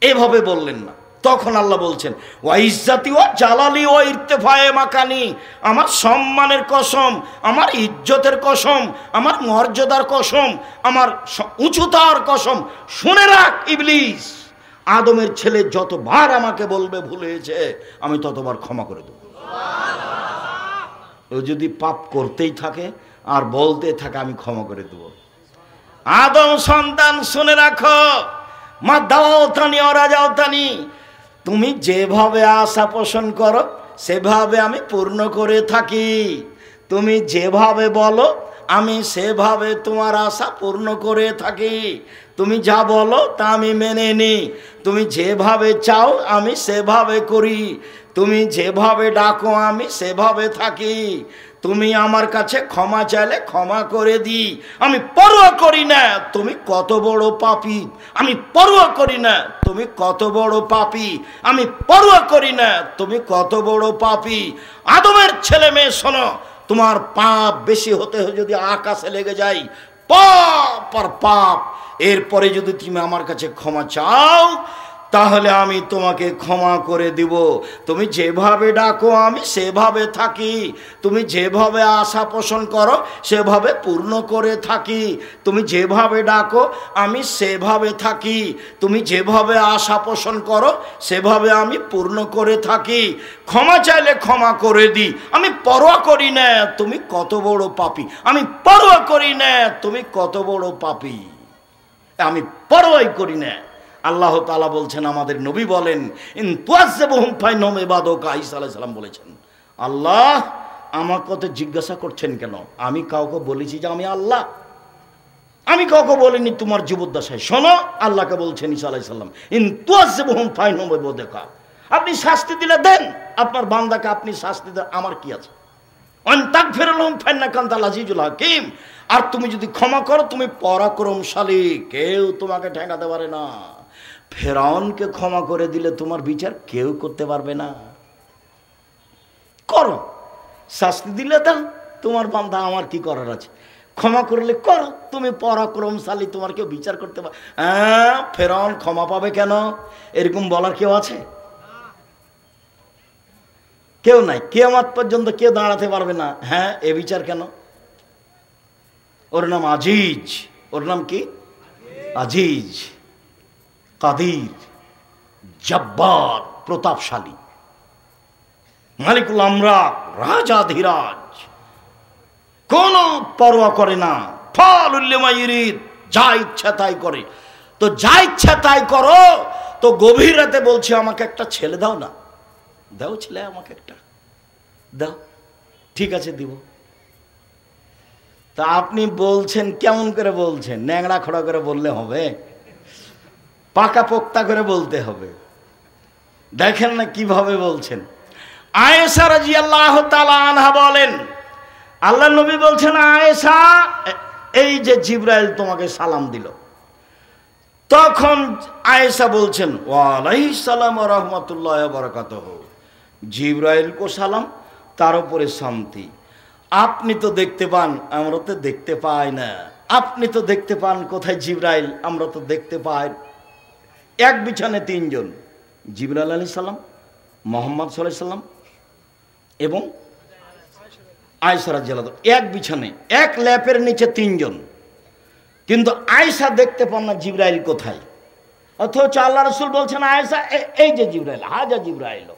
[SPEAKER 1] এভাবে বললেন না। তখন আল্লাহ বলছেন, ওয়া ইজ্জাতি ওয়া জালালি ওয়া ইরতিফায়ে মাকানি, আমার সম্মানের কসম, আমার ইজ্জতের কসম, আমার মর্যাদার কসম, আমার উঁচুতার কসম, শুনে রাখ ইবলিস, আদমের ছেলে যতবার আমাকে বলবে ভুল হয়েছে, আমি ততবার ক্ষমা করে দেব। ও যদি পাপ করতেই থাকে আর বলতে থাকে আমি ক্ষমা করে দেব। আদম সন্তান শুনে রাখো, মা দাও তানি ওরা যাও তানি, তুমি যেভাবে আশা পোষণ করো সেভাবে আমি পূর্ণ করে থাকি। তুমি যেভাবে বলো আমি সেভাবে তোমার আশা পূর্ণ করে থাকি। তুমি যা বলো তা আমি মেনে নিই। তুমি যেভাবে চাও আমি সেভাবে করি। তুমি যেভাবে ডাকো আমি সেভাবে থাকি। তুমি আমার কাছে ক্ষমা চাইলে ক্ষমা করে দিই। আমি পরোয়া করি না তুমি কত বড় পাপী, আমি পরোয়া করি না তুমি কত বড় পাপী, আমি পরোয়া করি না তুমি কত বড় পাপী। আদমের ছেলে মেয়ে শোনো, তোমার পাপ বেশি হতে যদি আকাশে লেগে যায়, পাপ আর পাপ, এরপরে যদি তুমি আমার কাছে ক্ষমা চাও তাহলে আমি তোমাকে ক্ষমা করে দিব। তুমি যেভাবে ডাকো আমি সেভাবে থাকি। তুমি যেভাবে আশা পোষণ করো সেভাবে পূর্ণ করে থাকি। তুমি যেভাবে ডাকো আমি সেভাবে থাকি। তুমি যেভাবে আশা পোষণ করো সেভাবে আমি পূর্ণ করে থাকি। ক্ষমা চাইলে ক্ষমা করে দিই। আমি পরোয়া করি না তুমি কত বড় পাপী, আমি পরোয়া করি না তুমি কত বড় পাপী, আমি পরোয়াই করি না। আল্লাহ তাআলা বলছেন, আমাদের নবী বলেন, ইন তুআযযিবহুম ফাইন্নাহুম ইবাদুকা, ঈসা আলাইহিস সালাম বলেছেন, আল্লাহ আমার কথা জিজ্ঞাসা করছেন কেন? আমি কাউকে বলেছি যে আমি আল্লাহ? আমি কাউকে বলিনি তোমার জীবদ্দশায়। শোনো, আল্লাহকে বলছেন ঈসা আলাইহিস সালাম, ইন তুআযযিবহুম ফাইন্নাহুম ইবাদুকা, আপনি শাস্তি দিলে দেন, আপনার বান্দাকে আপনি শাস্তি দেন, আমার কি আছে? আন তাগফির লাহুম ফাইন্নাকা আনতাল আজিজুল হাকীম, আর তুমি যদি ক্ষমা করো তুমি পরাক্রমশালী, কেউ তোমাকে ঠেকাতে পারে না। ফেরাউনকে ক্ষমা করে দিলে তোমার বিচার কেউ করতে পারবে না। করো, শাস্তি দিলে দাও, তোমার বান্দা, আমার কি করার আছে? ক্ষমা করলে করো, তুমি পরাক্রমশালী, তোমার কেউ বিচার করতে পারে। হ্যাঁ, ফেরাউন ক্ষমা পাবে কেন? এরকম বলার কেউ আছে? কেউ নাই। কিয়ামত পর্যন্ত কেউ দাঁড়াতে পারবে না। হ্যাঁ, এ বিচার কেন? ওর নাম আজিজ। ওর নাম কি? আজিজ, কাদির, জব্বার, প্রতাপশালী, মালিকুল আমলাক, রাজাধিরাজ, কোন পরোয়া করে না। ফাউলুল লিমা ইউরিদ, যা ইচ্ছা তাই করে। তো যা ইচ্ছা তাই করো, তো গভীর রাতে বলছি আমাকে একটা ছেলে দাও না, দাও ছেলে আমাকে একটা দাও, ঠিক আছে দিব। তা আপনি বলছেন কেমন করে বলছেন? ন্যাংরা খোড়া করে বললে হবে? পাকা পোক্তা করে বলতে হবে। দেখেন না কিভাবে বলছেন। আয়েশা রাদিয়াল্লাহু তাআলা আনহা বলেন, আল্লাহর নবী বলছেন, আয়েশা, এই যে জিবরাইল তোমাকে সালাম দিল। তখন আয়েশা বলছেন, ওয়া আলাইহিস সালাম ওয়া রাহমাতুল্লাহি ওয়া বারাকাতুহু, জিবরাইল কো সালাম, তার উপরে শান্তি। আপনি তো দেখতে পান, আমরা তো দেখতে পাই না। আপনি তো দেখতে পান, কোথায় জিবরাইল? আমরা তো দেখতে পাই। এক বিছানে তিনজন, জিবরাইল আলাইহিস সালাম, মুহাম্মদ সাল্লাল্লাহু আলাইহি সাল্লাম এবং আয়েশা রাদিয়াল্লাহু আনহা, এক বিছানে, এক ল্যাপের নিচে তিনজন। কিন্তু আয়েশা দেখতে পান না জিবরাইল কোথায়। অথচ আল্লাহ রাসূল বলছেন, আয়েশা, এই যে জিবরাইল, হাজা জিবরাইল,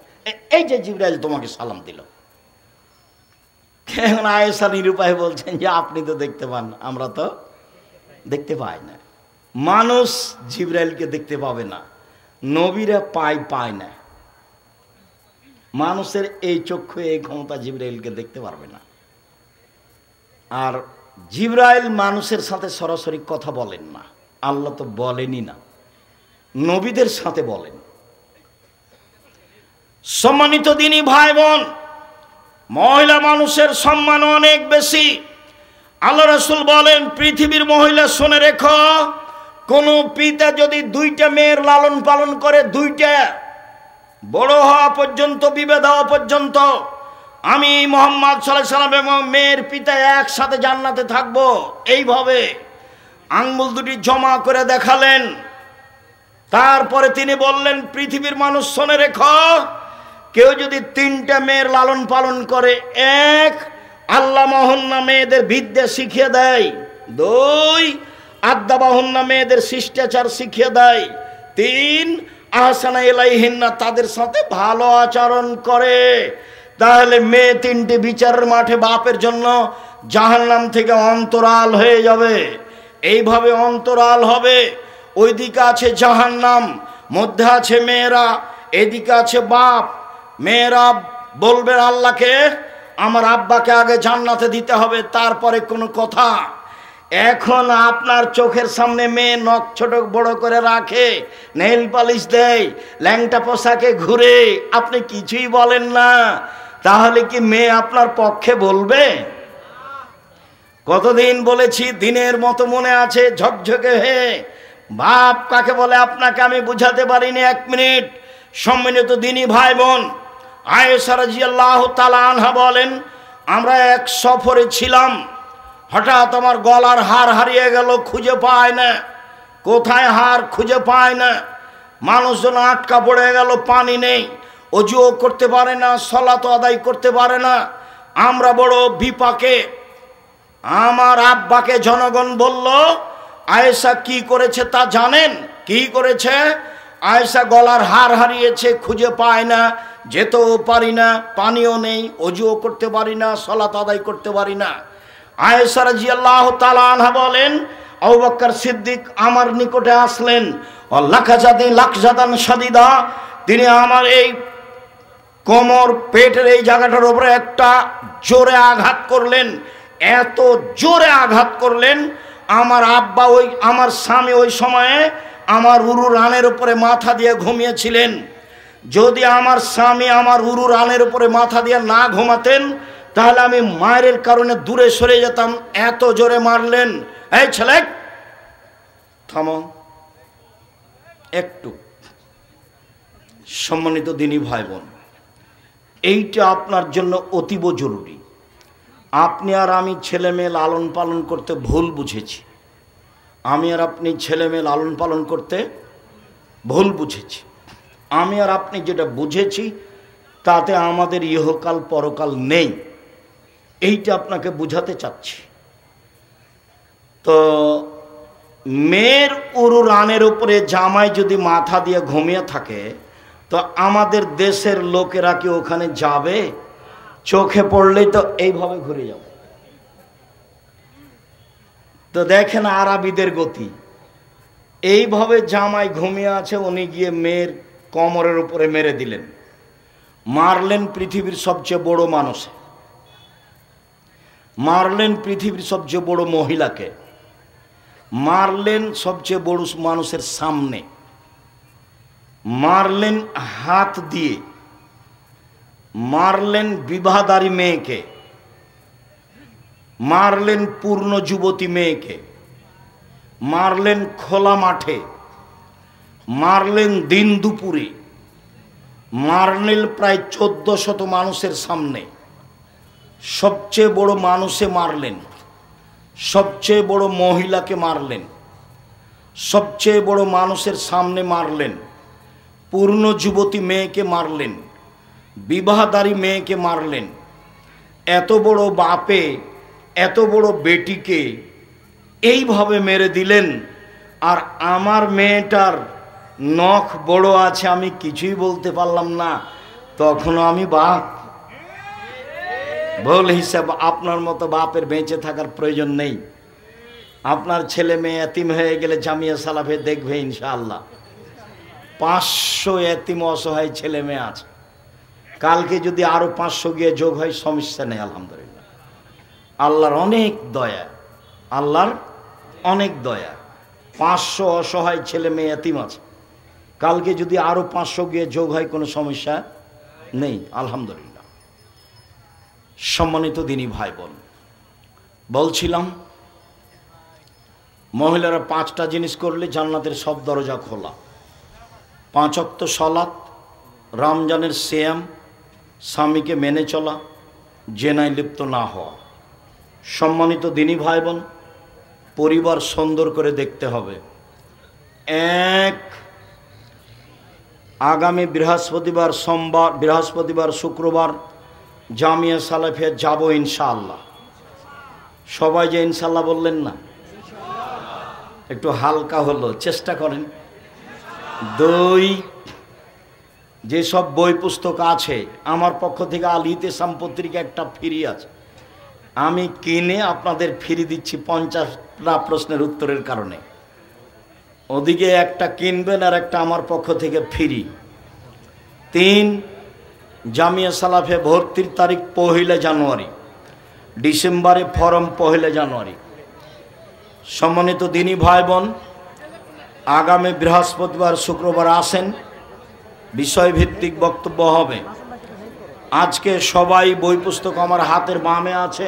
[SPEAKER 1] এই যে জিবরাইল তোমাকে সালাম দিল। এখন আয়েশা নিরুপায় বলছেন যে আপনি তো দেখতে পান, আমরা তো দেখতে পাই না। মানুষ জিবরাইলকে দেখতে পাবে না, নবীরা পায় না। মানুষের এই চক্ষু, এই ক্ষমতা জিবরাইলকে দেখতে পারবে না। আর জিবরাইল মানুষের সাথে সরাসরি কথা বলেন না, আল্লাহ তো বলেনই না। নবীদের সাথে বলেন। সম্মানিত দিনী ভাই বোন, মহিলা মানুষের সম্মান অনেক বেশি। আল্লাহ রাসূল বলেন, পৃথিবীর মহিলা শুনে রেখো, কোন পিতা যদি দুইটা মেয়ের লালন পালন করে, দুইটা বড় হওয়া পর্যন্ত, বিবাহ হওয়া পর্যন্ত, আমি মুহাম্মদ সাল্লাল্লাহু আলাইহি সাল্লাম এবং মেয়ের পিতা একসাথে জান্নাতে থাকবো। এইভাবে আঙ্গুল দুটি জমা করে দেখালেন। তারপরে তিনি বললেন, পৃথিবীর মানুষ শুনে রেখো, কেউ যদি তিনটা মেয়ের লালন পালন করে, এক, আল্লাহ মহন্না মেয়েদের বিদ্যা শিখিয়ে দেয়, দুই, আদাবাহন্না মেয়েদের শিষ্টাচার শিখিয়ে দেয়, তিন, আহসানা ইলাইহিন্না তাদের সাথে ভালো আচরণ করে, তাহলে মেয়ে তিনটি বিচারের মাঠে বাপের জন্য জাহান্নাম থেকে অন্তরাল হয়ে যাবে। এইভাবে অন্তরাল হবে। ওইদিকে আছে জাহান্নাম, মধ্যে আছে মেয়েরা, এদিকে আছে বাপ। মেয়েরা বলবেন আল্লাহকে, আমার আব্বাকে আগে জান্নাতে দিতে হবে, তারপরে কোনো কথা। এখন আপনার চোখের সামনে মেয়ে নখ ছোট বড় করে রাখে, নেইল পালিশ দেয়, ল্যাংটা পোশাকে ঘুরে, আপনি কিছুই বলেন না, তাহলে কি মেয়ে আপনার পক্ষে বলবে? কতদিন বলেছি, দিনের মতো মনে আছে, ঝকঝকে হে। বাপ কাকে বলে আপনাকে আমি বুঝাতে পারিনি, 1 মিনিট। সম্মানিত দিনী ভাই বোন, আয়েশা রাদিয়াল্লাহু তাআলা আনহা বলেন, আমরা এক সফরে ছিলাম, হঠাৎ আমার গলার হার হারিয়ে গেল, খুঁজে পায় না, কোথায় হার খুঁজে পায় না। মানুষজন আটকা পড়ে গেল, পানি নেই, অজুও করতে পারে না, সালাত আদায় করতে পারে না। আমরা বড় বিপাকে। আমার আব্বাকে জনগণ বলল, আয়েশা কি করেছে তা জানেন? কি করেছে? আয়েশা গলার হার হারিয়েছে, খুঁজে পায় না, যেতেও পারি না, পানিও নেই, অজুও করতে পারি না, সালাত আদায় করতে পারি না। আয়েশা রাদিয়াল্লাহু তাআলা আনহা বলেন, আবু বকর সিদ্দিক আমার নিকটে আসলেন, লাকজাদান শাদীদা, তিনি আমার এই কোমর, পেটের এই জায়গাটার উপরে একটা জোরে আঘাত করলেন। এত জোরে আঘাত করলেন, আমার আব্বা, আমার স্বামী ওই সময়ে আমার উরু রানের উপরে মাথা দিয়ে ঘুমিয়েছিলেন। যদি আমার স্বামী আমার উরু রানের উপরে মাথা দিয়ে না ঘুমাতেন, তাহলে আমি মায়ের কারণে দূরে সরে যেতাম, এত জোরে মারলেন। এই ছেলে, থামো একটু। সম্মানিত দিনী ভাই বোন, এইটা আপনার জন্য অতীব জরুরি। আপনি আর আমি ছেলে মেয়ে লালন পালন করতে ভুল বুঝেছি। আমি আর আপনি ছেলে মেয়ে লালন পালন করতে ভুল বুঝেছি। আমি আর আপনি যেটা বুঝেছি, তাতে আমাদের ইহকাল পরকাল নেই, এইটা আপনাকে বুঝাতে চাচ্ছি। তো মেয়ের উরু রানের উপরে জামাই যদি মাথা দিয়ে ঘুমিয়ে থাকে, তো আমাদের দেশের লোকেরা কি ওখানে যাবে? চোখে পড়লেই তো এইভাবে ঘুরে যাবে। তো দেখেন আরবিদের গতি, এইভাবে জামাই ঘুমিয়ে আছে, উনি গিয়ে মেয়ের কোমরের উপরে মেরে দিলেন। মারলেন পৃথিবীর সবচেয়ে বড় মানুষ, মারলেন পৃথিবীর সবচেয়ে বড় মহিলাকে, মারলেন সবচেয়ে বড় মানুষের সামনে, মারলেন হাত দিয়ে, মারলেন বিবাহদারী মেয়েকে, মারলেন পূর্ণ যুবতী মেয়েকে, মারলেন খোলা মাঠে, মারলেন দিন দুপুরে, মারলেন প্রায় 1400 মানুষের সামনে। সবচেয়ে বড় মানুষে মারলেন, সবচেয়ে বড় মহিলাকে মারলেন, সবচেয়ে বড় মানুষের সামনে মারলেন, পূর্ণ যুবতী মেয়েকে মারলেন, বিবাহদারী মেয়েকে মারলেন। এত বড় বাপে এত বড় বেটিকে এইভাবে মেরে দিলেন। আর আমার মেয়েটার নখ বড় আছে, আমি কিছুই বলতে পারলাম না, তখনও আমি বাপ। ভুল হিসাব। আপনার মতো বাপের বেঁচে থাকার প্রয়োজন নেই। আপনার ছেলে মেয়ে এতিম হয়ে গেলে জামিয়া সালাফে দেখবে ইনশাআল্লাহ 500 এতিম অসহায় ছেলে মেয়ে আছে। কালকে যদি আরো 500 গিয়ে যোগ হয়, সমস্যা নেই। আলহামদুলিল্লাহ, আল্লাহর অনেক দয়া, আল্লাহর অনেক দয়া। 500 অসহায় ছেলে মেয়ে এতিম আছে। কালকে যদি আরো 500 গিয়ে যোগ হয় কোনো সমস্যা নেই, আলহামদুলিল্লাহ। সম্মানিত দিনী ভাই বোন, বলছিলাম মহিলারা 5টা জিনিস করলে জান্নাতের সব দরজা খোলা। 5 ওয়াক্ত সালাত, রমজানের সিয়াম, স্বামীকে মেনে চলা, জেনায় লিপ্ত না হওয়া। সম্মানিত দিনী ভাই বোন, পরিবার সুন্দর করে দেখতে হবে। আগামী বৃহস্পতিবার, সোমবার, বৃহস্পতিবার, শুক্রবার জামিয়া সালাফিয়া যাব ইনশাআল্লাহ। সবাই যে ইনশাআল্লাহ বললেন না, একটু হালকা হলো, চেষ্টা করেন। 2, যেসব বই পুস্তক আছে আমার পক্ষ থেকে আল ইতিসাম পত্রিকা একটা ফ্রি আছে, আমি কিনে আপনাদের ফ্রি দিচ্ছি 50টা প্রশ্নের উত্তরের কারণে। ওদিকে একটা কিনবেন আর একটা আমার পক্ষ থেকে ফ্রি। 3, জামিয়া সালাফে ভর্তির তারিখ 1 জানুয়ারি, ডিসেম্বরে ফরম 1 জানুয়ারি। সম্মানিত দিনী ভাই বোন, আগামী বৃহস্পতিবার, শুক্রবার আসেন, বিষয়ভিত্তিক বক্তব্য হবে। আজকে সবাই বই পুস্তক আমার হাতের বামে আছে।